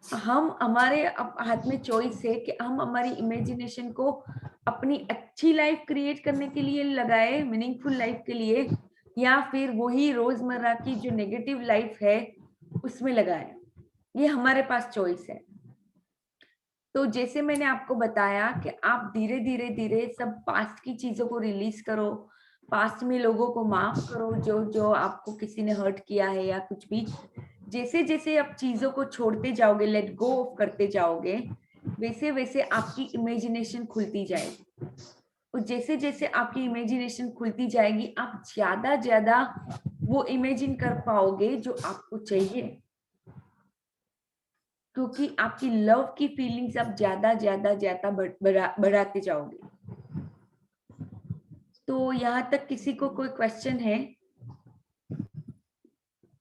हम हमारे हाथ में चॉइस है कि हम हमारी इमेजिनेशन को अपनी अच्छी लाइफ क्रिएट करने के लिए लगाए, मीनिंगफुल लाइफ के लिए, या फिर वही रोजमर्रा की जो नेगेटिव लाइफ है उसमें लगाए। ये हमारे पास चॉइस है। तो जैसे मैंने आपको बताया कि आप धीरे धीरे धीरे सब पास्ट की चीजों को रिलीज करो, पास्ट में लोगों को माफ करो जो जो आपको किसी ने हर्ट किया है या कुछ भी। जैसे जैसे आप चीजों को छोड़ते जाओगे, लेट गो ऑफ करते जाओगे, वैसे वैसे आपकी इमेजिनेशन खुलती जाएगी। और जैसे जैसे आपकी इमेजिनेशन खुलती जाएगी आप ज्यादा ज्यादा वो इमेजिन कर पाओगे जो आपको चाहिए, क्योंकि आपकी लव की फीलिंग्स आप ज्यादा ज्यादा ज्यादा बढ़ाते जाओगे। तो यहाँ तक किसी को कोई क्वेश्चन है?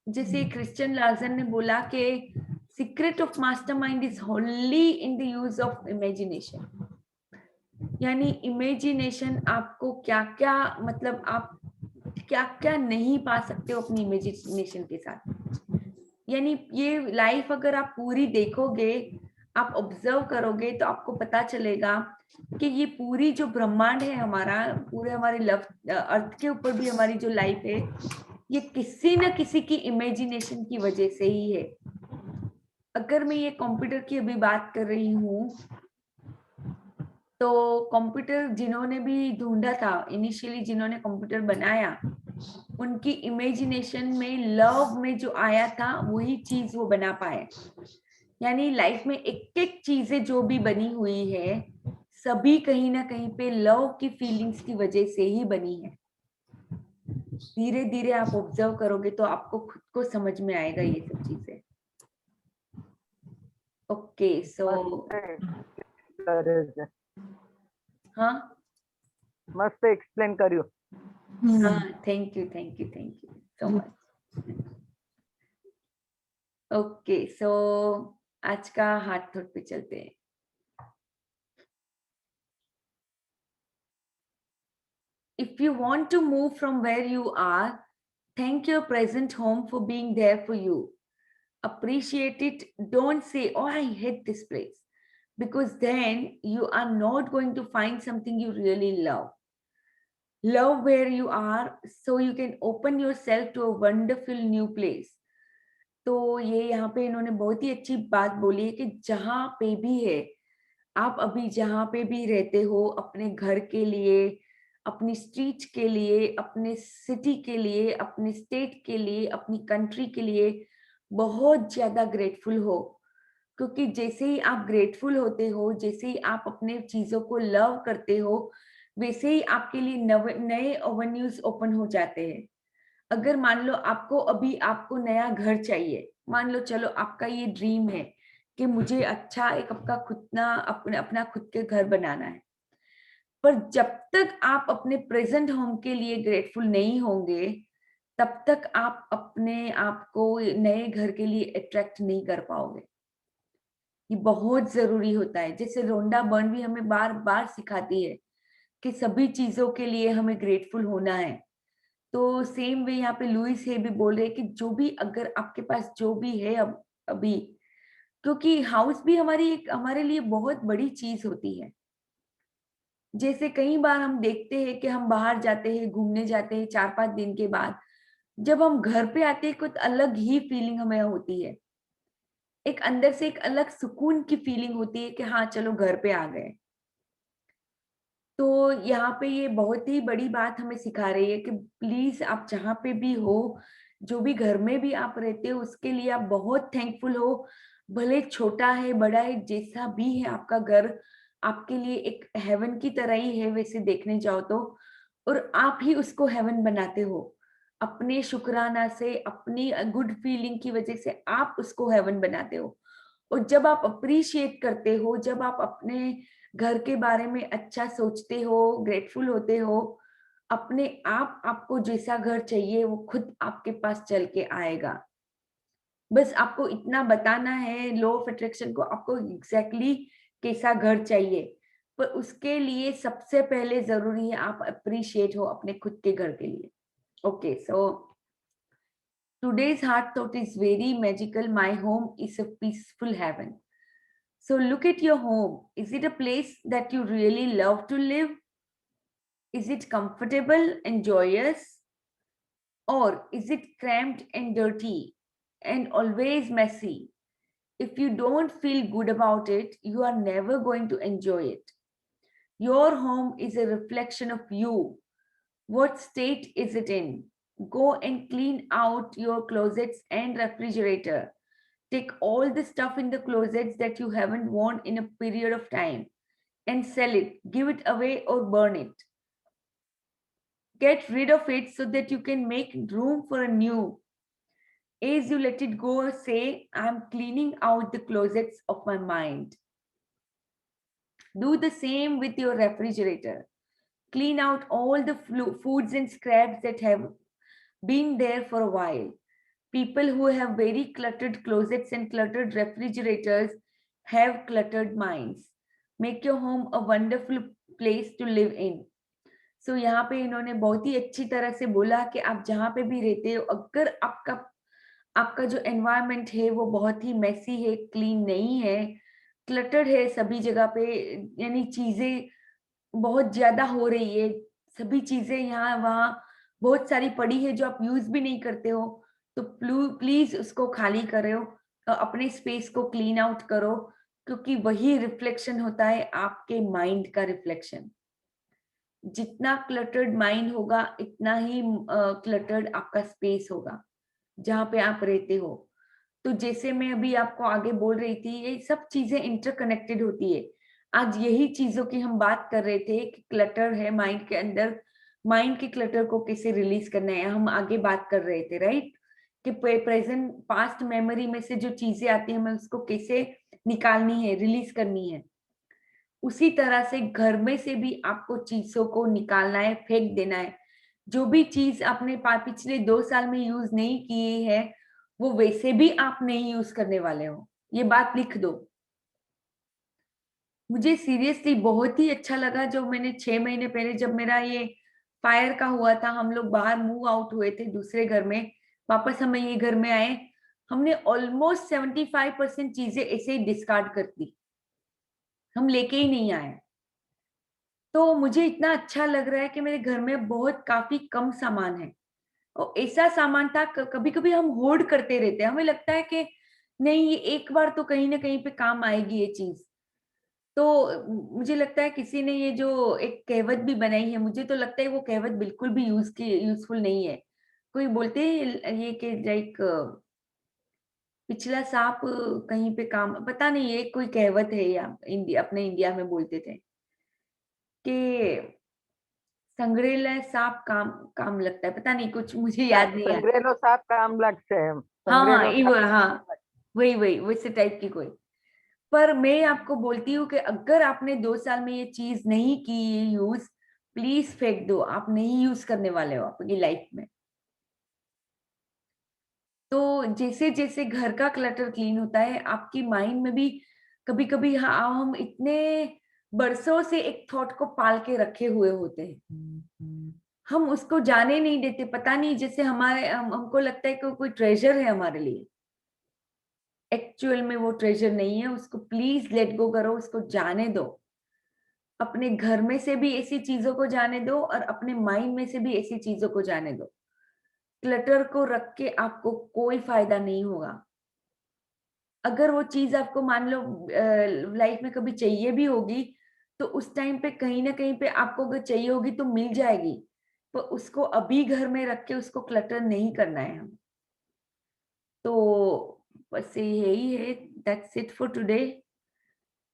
जैसे क्रिश्चियन लार्सन ने बोला कि secret of mastermind is होनली in the use of imagination. यानी इमेजिनेशन आपको क्या क्या, मतलब आप क्या क्या नहीं पा सकते हो अपनी इमेजिनेशन के साथ। यानी ये लाइफ अगर आप पूरी देखोगे, आप ऑब्जर्व करोगे, तो आपको पता चलेगा कि ये पूरी जो ब्रह्मांड है हमारा, पूरे हमारे अर्थ के ऊपर भी हमारी जो लाइफ है, ये किसी न किसी की इमेजिनेशन की वजह से ही है। अगर मैं ये कंप्यूटर की अभी बात कर रही हूँ, तो कंप्यूटर जिन्होंने भी ढूंढा था, इनिशियली जिन्होंने कंप्यूटर बनाया, उनकी इमेजिनेशन में लव में जो आया था वही चीज वो बना पाए। यानी लाइफ में एक एक चीजें जो भी बनी हुई है, सभी कहीं ना कहीं पे लव की फीलिंग्स की वजह से ही बनी है। धीरे धीरे आप ऑब्जर्व करोगे तो आपको खुद को समझ में आएगा ये सब चीजें। ओके, सो हाँ, मस्त एक्सप्लेन करियो। हाँ, thank you so much. Okay, so आज का हार्ट थॉट पे चलते हैं। If you want to move from where you are, thank your present home for being there for you. Appreciate it. Don't say, oh, I hate this place, because then you are not going to find something you really love. Love where you are so you can open yourself to a wonderful new place. तो ये यहाँ पे इन्होंने बहुत ही अच्छी बात बोली है कि जहाँ पे भी है, आप अभी जहाँ पे भी रहते हो, अपने घर के लिए, अपनी स्ट्रीट के लिए, अपने सिटी के लिए, अपने स्टेट के लिए, अपनी कंट्री के लिए बहुत ज्यादा ग्रेटफुल हो। क्योंकि जैसे ही आप ग्रेटफुल होते हो, जैसे ही आप अपने चीजों को लव करते हो, वैसे ही आपके लिए नए एवेन्यूज ओपन हो जाते हैं। अगर मान लो आपको नया घर चाहिए, मान लो चलो आपका ये ड्रीम है कि मुझे अच्छा एक अपना खुद के घर बनाना है, पर जब तक आप अपने प्रेजेंट होम के लिए ग्रेटफुल नहीं होंगे, तब तक आप अपने आप को नए घर के लिए अट्रैक्ट नहीं कर पाओगे। ये बहुत जरूरी होता है। जैसे रोंडा बर्न भी हमें बार बार सिखाती है कि सभी चीजों के लिए हमें ग्रेटफुल होना है। तो सेम वे यहाँ पे लुइस है भी बोल रहे हैं कि जो भी, अगर आपके पास जो भी है अभी, क्योंकि हाउस भी हमारे लिए बहुत बड़ी चीज होती है। जैसे कई बार हम देखते हैं कि हम बाहर जाते हैं, घूमने जाते हैं, 4-5 दिन के बाद जब हम घर पे आते हैं, कुछ अलग ही फीलिंग हमें होती है। एक अंदर से एक अलग सुकून की फीलिंग होती है कि हाँ चलो घर पे आ गए। तो यहाँ पे ये बहुत ही बड़ी बात हमें सिखा रही है कि प्लीज आप जहाँ पे भी हो, जो भी घर में भी आप रहते हो, उसके लिए आप बहुत थैंकफुल हो। भले छोटा है, बड़ा है, जैसा भी है आपका घर, आपके लिए एक हेवन की तरह ही है वैसे देखने जाओ तो। और आप ही उसको हेवन बनाते हो अपने शुक्राना से, अपनी गुड फीलिंग की वजह से आप उसको हेवन बनाते हो। और जब आप अप्रिशिएट करते हो, जब आप अपने घर के बारे में अच्छा सोचते हो, ग्रेटफुल होते हो, अपने आपको जैसा घर चाहिए वो खुद आपके पास चल के आएगा। बस आपको इतना बताना है लॉ ऑफ अट्रैक्शन को, आपको एग्जैक्टली कैसा घर चाहिए, पर उसके लिए सबसे पहले जरूरी है आप अप्रिशिएट हो अपने खुद के घर के लिए। Okay, so today's heart thought is very magical. My home is a peaceful heaven. So look at your home. Is it a place that you really love to live? Is it comfortable and joyous? Or is it cramped and dirty and always messy? If you don't feel good about it, you are never going to enjoy it. Your home is a reflection of you. What state is it in? Go and clean out your closets and refrigerator. Take all the stuff in the closets that you haven't worn in a period of time and sell it, give it away, or burn it. Get rid of it so that you can make room for a new. As you let it go, say, I'm cleaning out the closets of my mind. Do the same with your refrigerator. Clean out all the foods and scraps that have been there for a while. People who have very cluttered closets and cluttered refrigerators have cluttered minds. Make your home a wonderful place to live in. So यहाँ पे इन्होंने बहुत ही अच्छी तरह से बोला कि आप जहाँ पे भी रहते हो, अगर आपका जो एनवायरनमेंट है वो बहुत ही मेसी है, क्लीन नहीं है, क्लटर्ड है सभी जगह पे, यानी चीजें बहुत ज्यादा हो रही है, सभी चीजें यहाँ वहाँ बहुत सारी पड़ी है जो आप यूज भी नहीं करते हो, तो प्लीज उसको खाली करो, अपने स्पेस को क्लीन आउट करो, क्योंकि वही रिफ्लेक्शन होता है आपके माइंड का रिफ्लेक्शन। जितना क्लटर्ड माइंड होगा इतना ही क्लटर्ड आपका स्पेस होगा जहां पे आप रहते हो। तो जैसे मैं अभी आपको आगे बोल रही थी, ये सब चीजें इंटरकनेक्टेड होती है। आज यही चीजों की हम बात कर रहे थे कि क्लटर है माइंड के अंदर, माइंड के क्लटर को कैसे रिलीज करना है, हम आगे बात कर रहे थे, राइट? कि प्रेजेंट पास्ट मेमोरी में से जो चीजें आती है हमें उसको कैसे निकालनी है, रिलीज करनी है। उसी तरह से घर में से भी आपको चीजों को निकालना है, फेंक देना है। जो भी चीज आपने पिछले 2 साल में यूज नहीं की है वो वैसे भी आप नहीं यूज करने वाले हो, ये बात लिख दो। मुझे सीरियसली बहुत ही अच्छा लगा जो मैंने 6 महीने पहले जब मेरा ये फायर का हुआ था, हम लोग बाहर मूव आउट हुए थे दूसरे घर में, वापस हम ये घर में आए, हमने ऑलमोस्ट 75% चीजें ऐसे ही डिस्कार्ड कर दी, हम लेके ही नहीं आए। तो मुझे इतना अच्छा लग रहा है कि मेरे घर में बहुत काफी कम सामान है, और ऐसा सामान था कभी कभी हम होर्ड करते रहते हैं, हमें लगता है कि नहीं ये एक बार तो कहीं ना कहीं पे काम आएगी ये चीज। तो मुझे लगता है किसी ने ये जो एक कहावत भी बनाई है, मुझे तो लगता है वो कहावत बिल्कुल भी यूजफुल नहीं है। कोई बोलते हैं ये कि लाइक पिछला सांप कहीं पे काम, पता नहीं, ये कोई कहावत है या अपने इंडिया में बोलते थे कि संग्रहालय सांप काम काम लगता है, पता नहीं, कुछ मुझे याद नहीं है। संग्रेलो साहब काम लगते हैं, हाँ संग्रेलो हाँ, वही वही वैसे टाइप की कोई। पर मैं आपको बोलती हूँ कि अगर आपने 2 साल में ये चीज नहीं की यूज, प्लीज फेंक दो, आप नहीं यूज करने वाले हो अपनी लाइफ में। तो जैसे जैसे घर का क्लटर क्लीन होता है आपकी माइंड में भी कभी कभी, हाँ, हम इतने बरसों से एक थॉट को पाल के रखे हुए होते हैं, हम उसको जाने नहीं देते, पता नहीं, जैसे हमको लगता है कि कोई ट्रेजर है हमारे लिए, एक्चुअल में वो ट्रेजर नहीं है। उसको प्लीज लेट गो करो, उसको जाने दो। अपने घर में से भी ऐसी चीजों को जाने दो और अपने माइंड में से भी ऐसी चीजों को जाने दो। क्लटर को रख के आपको कोई फायदा नहीं होगा। अगर वो चीज आपको मान लो लाइफ में कभी चाहिए भी होगी, तो उस टाइम पे कहीं ना कहीं पे आपको अगर चाहिए होगी तो मिल जाएगी, पर उसको अभी घर में रख के उसको क्लटर नहीं करना है हम। तो बस यही है, दैट्स इट फॉर टुडे।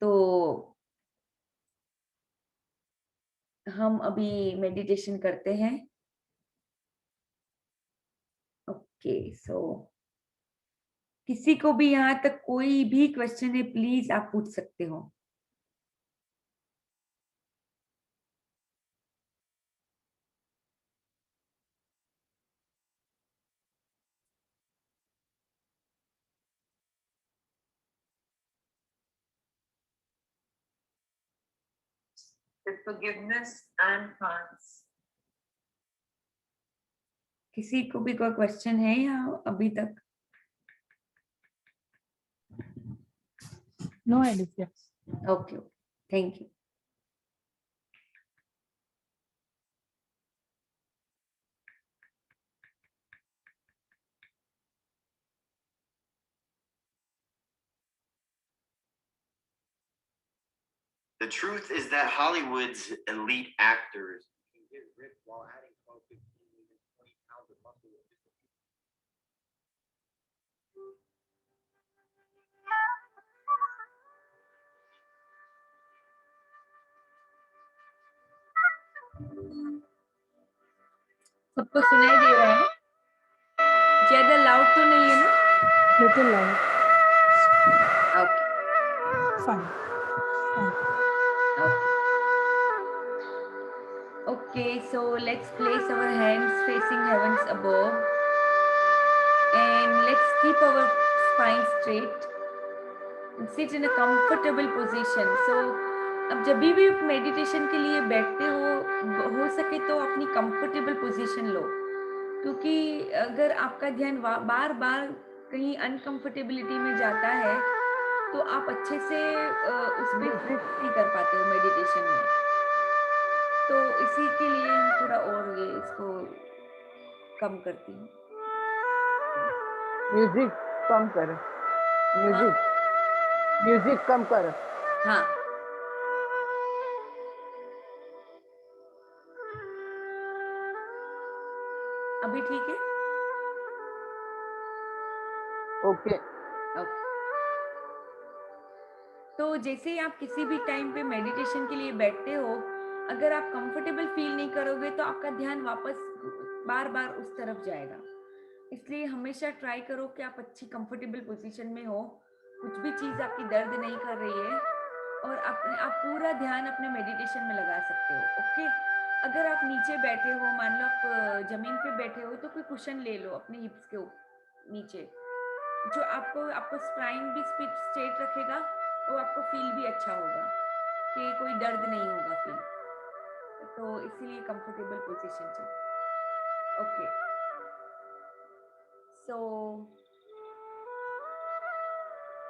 तो हम अभी मेडिटेशन करते हैं। ओके, सो किसी को भी यहाँ तक कोई भी क्वेश्चन है प्लीज आप पूछ सकते हो। with forgiveness and thanks. किसी को भी कोई क्वेश्चन है या अभी तक? No, Alicia. Okay, thank you. The truth is that Hollywood's elite actors can get ripped while adding 12, 15, even 20 pounds of muscle with just a few. सबको सुनाई दे रहा है? ज्यादा लाउड तो नहीं है ना? Little loud. Okay, Fine. Okay, so let's place our hands facing heavens above and keep our spine straight and sit in a comfortable position. So अब जब भी आप मेडिटेशन के लिए बैठते हो सके तो अपनी कंफर्टेबल पोजीशन लो, क्योंकि अगर आपका ध्यान बार बार कहीं अनकंफर्टेबिलिटी में जाता है तो आप अच्छे से उस पर फोकस नहीं कर पाते हो मेडिटेशन में। तो इसी के लिए हम थोड़ा और ये इसको कम करती हूँ। म्यूजिक कम करो, म्यूजिक कम करो। हाँ, अभी ठीक है? ओके। ओके। तो जैसे ही आप किसी भी टाइम पे मेडिटेशन के लिए बैठते हो, अगर आप कंफर्टेबल फील नहीं करोगे तो आपका ध्यान वापस बार बार उस तरफ जाएगा। इसलिए हमेशा ट्राई करो कि आप अच्छी कंफर्टेबल पोजीशन में हो, कुछ भी चीज आपकी दर्द नहीं कर रही है और आप पूरा ध्यान अपने मेडिटेशन में लगा सकते हो। ओके, अगर आप नीचे बैठे हो, मान लो आप जमीन पे बैठे हो, तो कोई कुशन ले लो अपने हिप्स के नीचे, जो आपको स्पाइन भी स्ट्रेट रखेगा, तो आपको फील भी अच्छा होगा कि कोई दर्द नहीं होगा फील। तो इसीलिए कंफर्टेबल पोजीशन चाहिए। Okay, so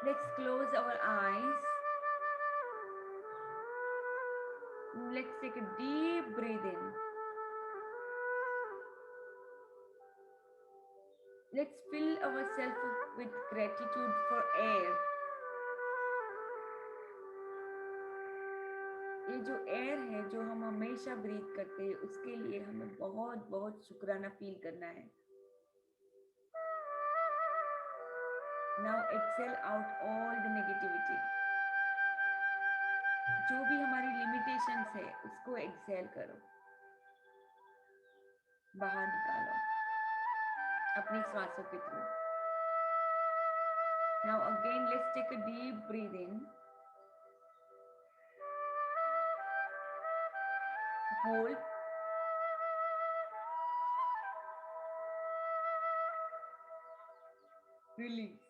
let's close our eyes. Let's take a deep breath in. Let's fill ourselves with gratitude for air. ये जो एयर है जो हम हमेशा ब्रीथ करते हैं, उसके लिए हमें बहुत बहुत शुक्राना फील करना है। Now exhale out all the negativity. जो भी हमारी लिमिटेशंस है उसको एक्सेल करो, बाहर निकालो अपनी सांसों के through. Now again let's take a deep breath in. Hold. Release.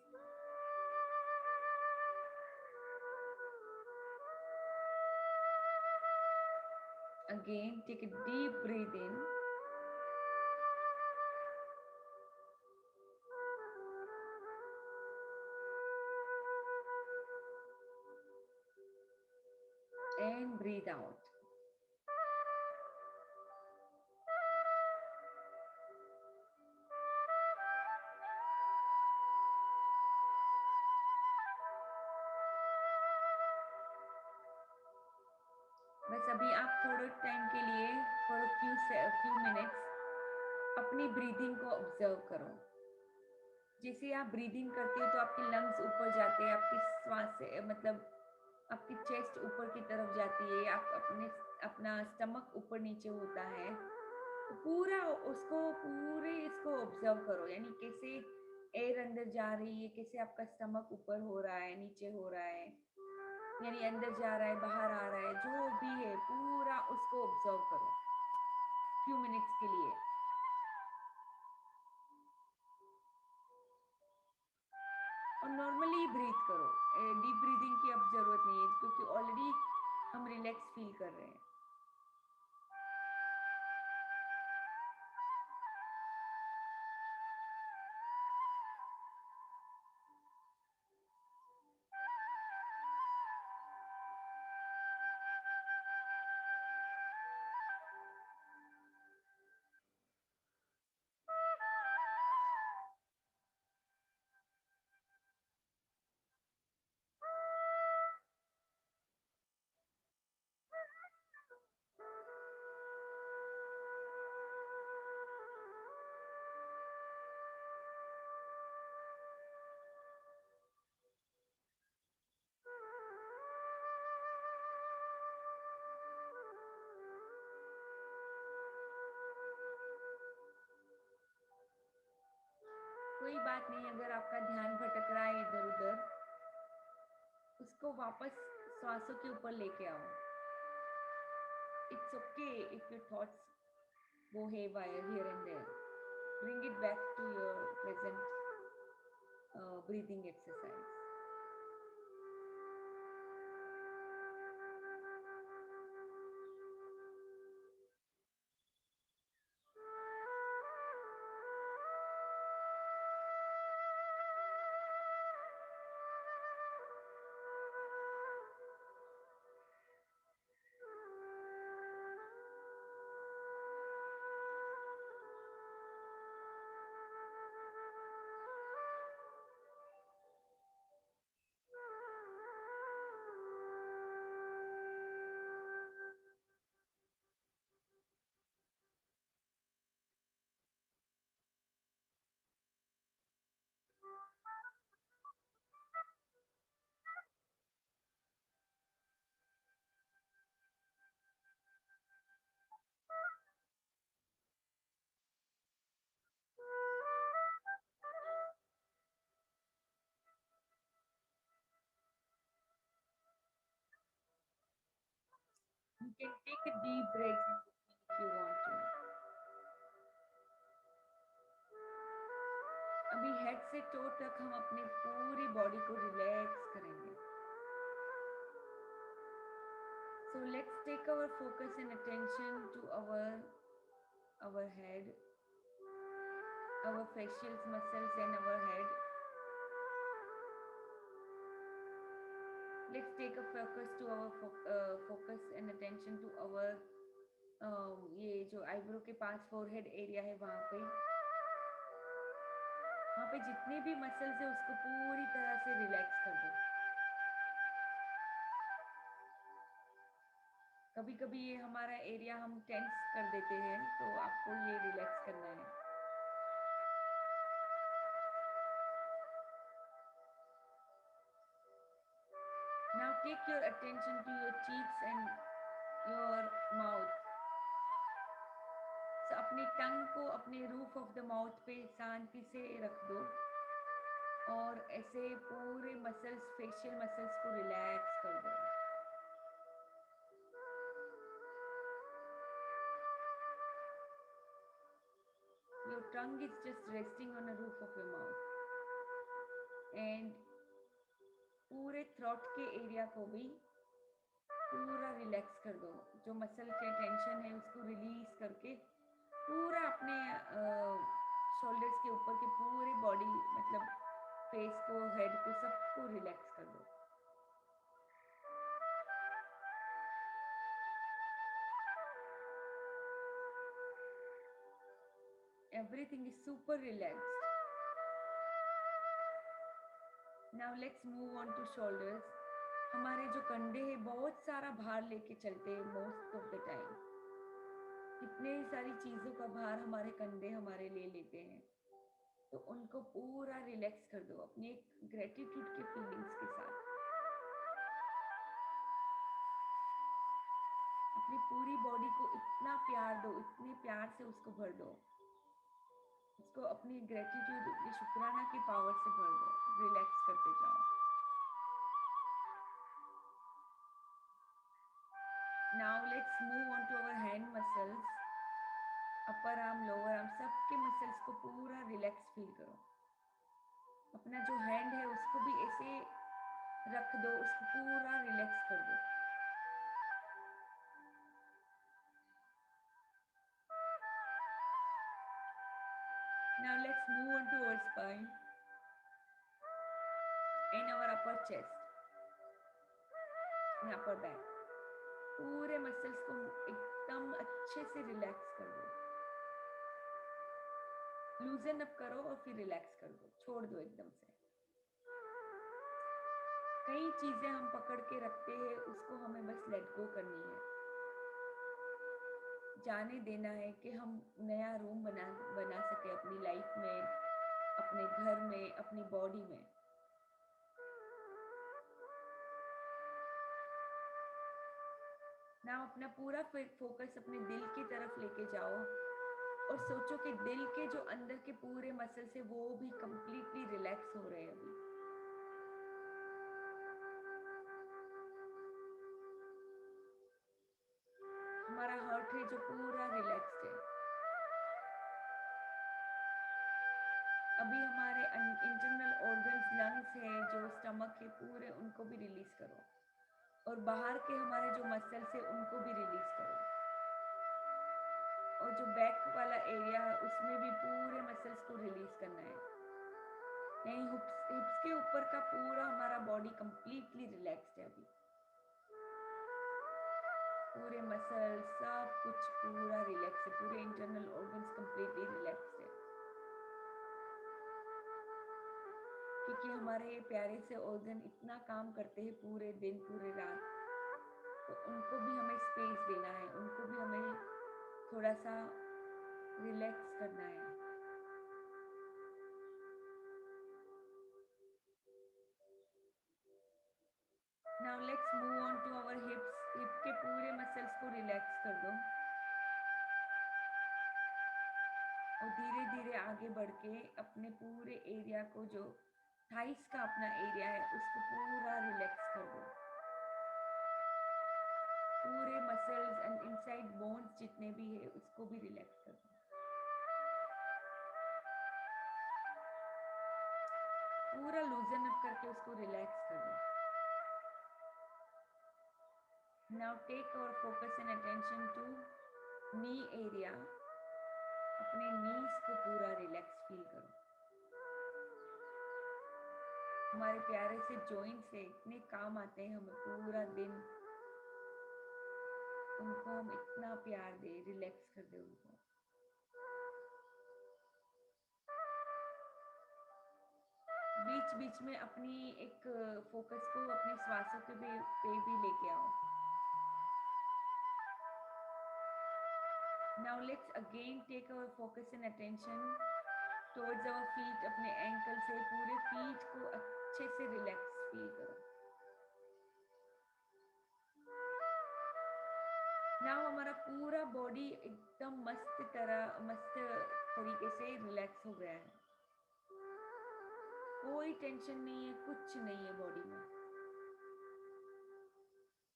Again, take a deep breath in. And breathe out. बस अभी आप थोड़े टाइम के लिए फॉर फ्यू मिनट्स अपनी ब्रीदिंग को ऑब्जर्व करो। जैसे आप ब्रीदिंग करते हो तो आपके लंग्स ऊपर जाते हैं, आपकी श्वास मतलब आपकी चेस्ट ऊपर की तरफ जाती है, आप अपना स्टमक ऊपर नीचे होता है, तो पूरे इसको ऑब्जर्व करो, यानी कैसे एयर अंदर जा रही है, कैसे आपका स्टमक ऊपर हो रहा है, नीचे हो रहा है, यानी अंदर जा रहा है, बाहर आ रहा है, जो भी है पूरा उसको ऑब्जर्व करो फ्यू मिनट्स के लिए। और नॉर्मली ब्रीथ करो, डीप ब्रीदिंग की अब जरूरत नहीं है क्योंकि ऑलरेडी हम रिलैक्स फील कर रहे हैं। कोई बात नहीं, अगर आपका ध्यान भटक रहा है इधर उधर, उसको वापस सांसों के ऊपर लेके आओ। It's okay if your thoughts go haywire here and there. Bring it back to your present breathing exercise. You can take a deep breath in between if you want to. अभी हेड से to तक हम अपनी पूरी body को relax करेंगे. So let's take our focus and attention to our head, our facial muscles and our head. Let's take a focus to our focus and attention to our ये जो eyebrow के पास forehead area है वहाँ पे जितने भी muscles है उसको पूरी तरह से रिलैक्स कर दो. कभी कभी ये हमारा एरिया हम टेंस कर देते हैं, तो आपको ये रिलैक्स करना है. Now take your attention to your cheeks and your mouth. So अपनी टंग को अपने रूफ ऑफ द माउथ पे शांति से रख दो और ऐसे पूरे मसल्स, फेशियल मसल्स को रिलैक्स कर दो. Your tongue is just resting on the roof of your mouth. And पूरे थ्रोट के एरिया को भी पूरा रिलैक्स कर दो. जो मसल के टेंशन है उसको रिलीज करके पूरा अपने शोल्डर्स के ऊपर के पूरे बॉडी, मतलब फेस को, हेड को, सबको रिलैक्स कर दो. Everything is super relaxed. Now let's move on to shoulders. हमारे जो कंधे हैं बहुत सारा भार लेके चलते हैं मोस्ट ऑफ द टाइम. कितने सारी चीजों का भार हमारे कंधे हमारे ले लेते हैं, तो उनको पूरा रिलैक्स कर दो अपनी एक ग्रेटिट्यूड के फीलिंग्स के साथ. अपनी पूरी बॉडी को इतना प्यार दो, इतने प्यार से उसको भर दो. उसको अपनी ग्रेटिट्यूड, अपनी शुक्राना की पावर से भर दो. रिलैक्स करते जाओ. Now let's move on to our hand muscles. Upper arm, lower arm, सबके मसल्स को पूरा रिलैक्स फील करो. अपना जो हैंड है उसको भी ऐसे रख दो, उसको पूरा रिलैक्स कर दो. Now let's move on to our spine and our upper chest and upper back. पूरे मसल्स को एकदम अच्छे से रिलैक्स कर दो. लूजन अप करो और फिर रिलैक्स कर दो. छोड़ दो एकदम से. कई चीजें हम पकड़ के रखते हैं, उसको हमें बस लेट गो करनी है. जाने देना है कि हम नया रूम बना सके अपनी लाइफ में, अपने घर में, अपनी बॉडी में. ना अपना पूरा फोकस अपने दिल की तरफ लेके जाओ और सोचो कि दिल के जो अंदर के पूरे मसल से वो भी कंप्लीटली रिलैक्स हो रहे हैं अभी. हमारा हार्ट है जो पूरा रिलैक्स्ड है. अभी हमारे इंटरनल ऑर्गन लंग्स है, जो स्टमक है, पूरे उनको भी रिलीज करो। और बाहर के हमारे जो मसल्स है उनको भी रिलीज करो। और जो बैक वाला एरिया है उसमें भी पूरे मसल्स को रिलीज करना है। नहीं, हिप्स के ऊपर का पूरा हमारा बॉडी कंप्लीटली रिलैक्स्ड है अभी। पूरे मसल्स सब कुछ पूरा रिलैक्स है, पूरे इंटरनल ऑर्गन्स कंप्लीटली रिलैक्स्ड है। क्योंकि हमारे ये प्यारे से ऑर्गन इतना काम करते हैं पूरे दिन पूरे रात, तो उनको भी हमें स्पेस देना है, उनको भी हमें थोड़ा सा रिलैक्स करना है। Now let's move on to our hips. Hip के पूरे मसल्स को रिलैक्स कर दो और धीरे धीरे आगे बढ़ के अपने पूरे एरिया को, जो थाइस का अपना एरिया है, उसको पूरा रिलैक्स कर दो। पूरे मसल्स एंड इनसाइड बोन्स जितने भी है उसको भी रिलैक्स कर दो। पूरा लूजन अप करके उसको रिलैक्स कर दो। नाउ टेक और focus and attention to knee area. अपने नीज को पूरा रिलैक्स फील करो। हमारे प्यारे से जॉइंट्स से इतने काम आते हैं हमें पूरा दिन, उनको हम इतना प्यार दे, रिलैक्स कर दे उनको। बीच बीच में अपनी एक फोकस को अपने श्वासों के पे भी लेके आओ। Now let's again take our focus and attention towards our feet. अपने एंकल से पूरे फीट को अच्छे से रिलैक्स फील करो। नाउ हमारा पूरा बॉडी एकदम मस्त तरीके से रिलैक्स हो गया है। कोई टेंशन नहीं है, कुछ नहीं है बॉडी में,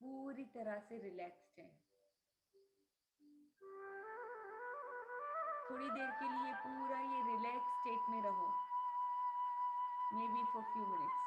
पूरी तरह से रिलैक्स्ड है। थोड़ी देर के लिए पूरा ये रिलैक्स स्टेट में रहो, maybe for few minutes.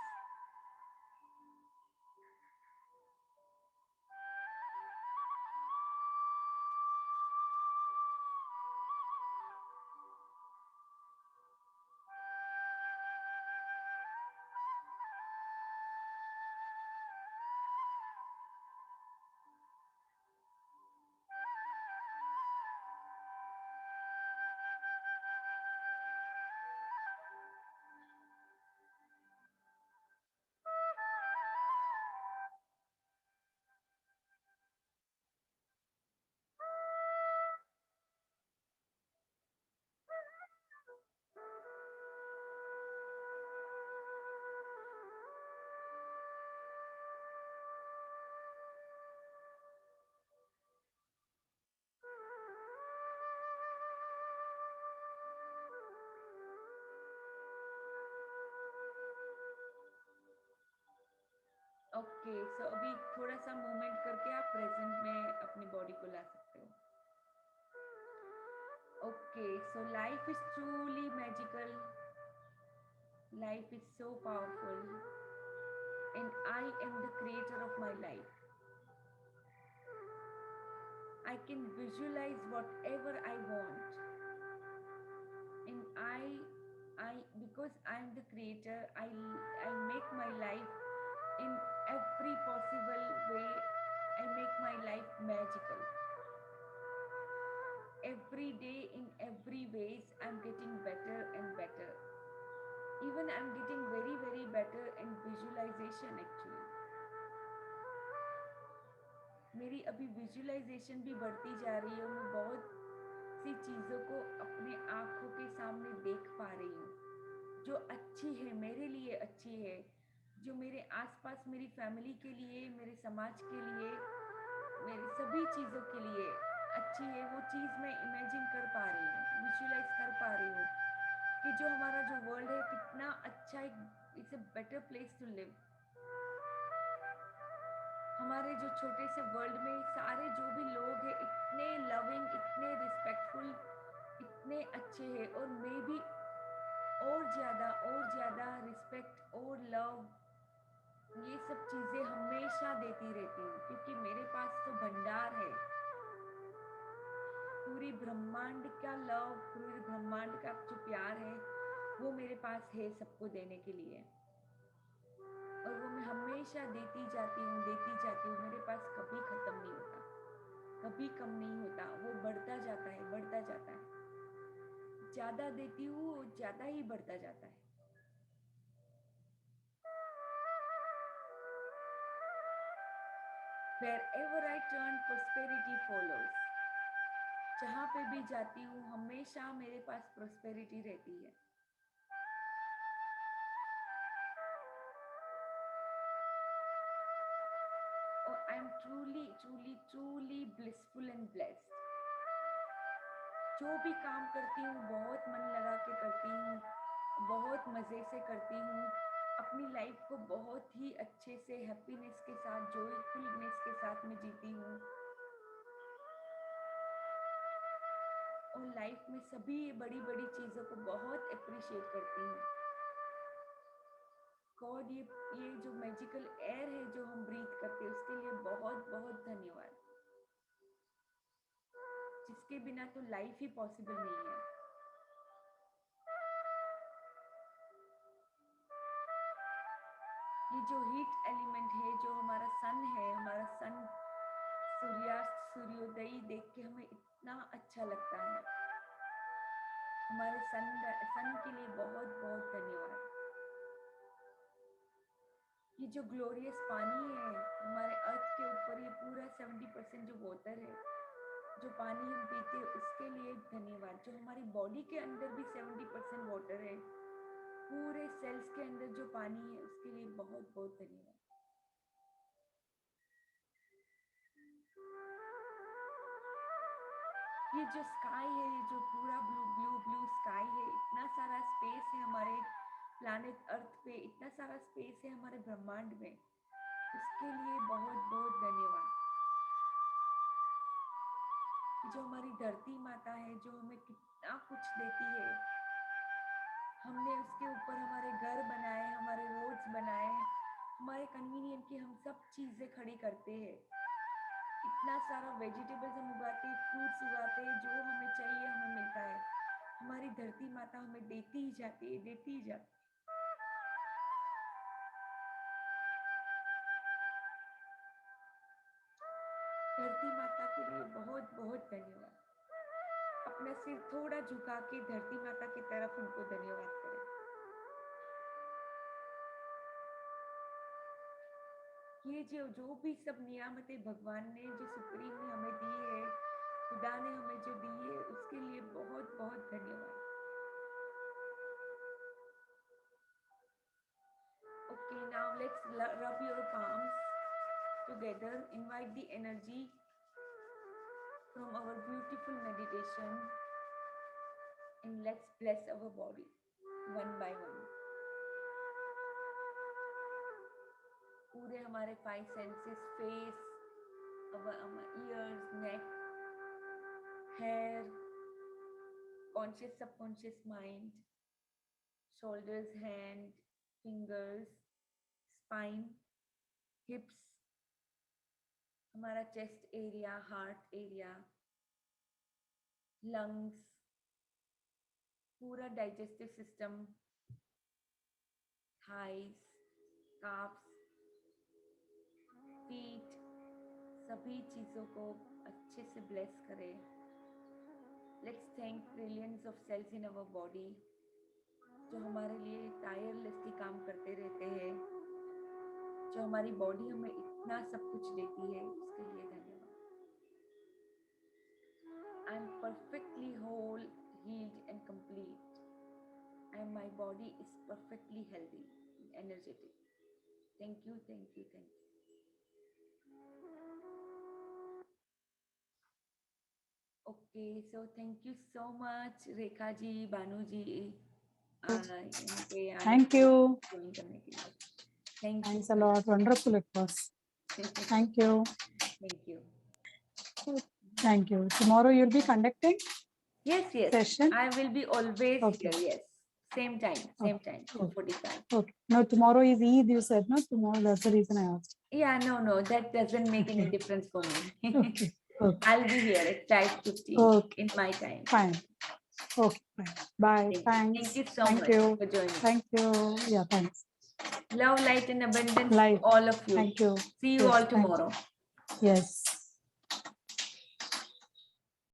Okay, so अभी थोड़ा सा मूवमेंट करके आप प्रेजेंट में अपनी बॉडी को ला सकते हो। Okay, so life is truly magical, life is so powerful, and I am the creator of my life. I can visualize whatever I want, and because I'm the creator, I make my life in every possible way. I make my life magical. Every day, in every ways, I'm getting better and better. Even I'm getting very, very better in visualization actually. मेरी अभी visualisation भी बढ़ती जा रही है और मैं बहुत सी चीज़ों को अपने आँखों के सामने देख पा रही हूँ जो अच्छी है, मेरे लिए अच्छी है, जो मेरे आसपास मेरी फैमिली के लिए, मेरे समाज के लिए, मेरी सभी चीज़ों के लिए अच्छी है। वो चीज़ मैं इमेजिन कर पा रही हूँ, विजुअलाइज कर पा रही हूँ कि जो हमारा जो वर्ल्ड है कितना अच्छा, it's a better place to live. हमारे जो छोटे से वर्ल्ड में सारे जो भी लोग हैं इतने लविंग, इतने रिस्पेक्टफुल, इतने अच्छे हैं, और मे बी और ज्यादा रिस्पेक्ट और लव, ये सब चीजें हमेशा देती रहती हूँ, क्योंकि मेरे पास तो भंडार है। पूरी ब्रह्मांड का लव, पूरे ब्रह्मांड का जो प्यार है वो मेरे पास है सबको देने के लिए, और वो मैं हमेशा देती जाती हूँ। मेरे पास कभी खत्म नहीं होता, कभी कम नहीं होता, वो बढ़ता जाता है। ज्यादा देती हूँ, ज्यादा ही बढ़ता जाता है। Wherever I turn, prosperity follows. जहाँ पे भी जाती हूँ हमेशा मेरे पास प्रोस्पेरिटी रहती है। और I am truly blissful and blessed. जो भी काम करती हूँ बहुत मन लगा के करती हूँ, बहुत मजे से करती हूँ, अपनी लाइफ को बहुत ही अच्छे से हैप्पीनेस के साथ, जॉयफुलनेस के साथ में जीती हूँ, और लाइफ में सभी बड़ी बड़ी चीजों को बहुत अप्रिशिएट करती हूँ। गॉड, ये जो मैजिकल एयर है जो हम ब्रीथ करते हैं उसके लिए बहुत बहुत धन्यवाद, जिसके बिना तो लाइफ ही पॉसिबल नहीं है। ये जो हीट एलिमेंट है, जो हमारा सन है, हमारा सन, सूर्यास्त सूर्योदय देख के हमें इतना अच्छा लगता है। हमारे सन के लिए बहुत बहुत धन्यवाद। ये जो ग्लोरियस पानी है हमारे अर्थ के ऊपर, ये पूरा 70% जो वाटर है, जो पानी हम पीते हैं उसके लिए धन्यवाद। जो हमारी बॉडी के अंदर भी 70% वाटर है, पूरे सेल्स के अंदर जो पानी है उसके लिए बहुत बहुत धन्यवाद। ये जो स्काई है, जो पूरा ब्लू स्काई है, इतना सारा स्पेस है हमारे प्लैनेट अर्थ पे, इतना सारा स्पेस है हमारे ब्रह्मांड में, उसके लिए बहुत बहुत धन्यवाद। जो हमारी धरती माता है, जो हमें कितना कुछ देती है, हमने उसके ऊपर हमारे घर बनाए, हमारे रोड्स बनाए, हमारे कन्वीनियंट की हम सब चीजें खड़ी करते हैं। इतना सारा वेजिटेबल्स हम उगाते हैं, फ्रूट्स उगाते हैं, जो हमें चाहिए हमें मिलता है। हमारी धरती माता हमें देती ही जाती है। धरती माता के लिए बहुत बहुत धन्यवाद। अपना सिर थोड़ा झुका के धरती माता की तरफ उनको धन्यवाद करें। ये जो भी सब नियामतें भगवान ने, जो सुप्रीम ने हमें दी है, खुदा ने हमें जो दी है, उसके लिए बहुत बहुत धन्यवाद। Okay, now let's rub your palms together. Invite the energy from our beautiful meditation, and let's bless our body one by one. पूरे हमारे 5 senses, face, our ears, neck, hair, conscious, subconscious mind, shoulders, hand, fingers, spine, hips, हमारा chest area, heart area, lungs, पूरा digestive system, thighs, calves, feet, सभी चीजों को अच्छे से bless करें। Let's thank trillions of cells in our body, जो हमारे लिए टायरलेसली काम करते रहते हैं, जो हमारी बॉडी हमें इतना सब कुछ देती है, उसके लिए धन्यवाद। I am perfectly whole, healed and complete, and my body is perfectly healthy, energetic. Thank you, thank you, thank you. Okay, so thank you so much, Rekha ji, Banu ji. Thank you. Thanks a lot. Wonderful it was. Thank you. Thank you. Thank you. Tomorrow you'll be conducting? Yes. Session? I will be always here. Yes. Same time, 2:45. Okay. No, tomorrow is Eid, you said, no? Tomorrow, that's the reason I asked. Yeah, no, that doesn't make any difference for me. Okay. Okay. I'll be here at 5:50 Okay. in my time. Fine. Okay, fine. Bye. Thank Thanks. you so Thank much you. for joining. Thank you. Yeah, thanks. Love, light, and abundance Light. to all of you. Thank you. See you Yes, all thank you. tomorrow. Yes.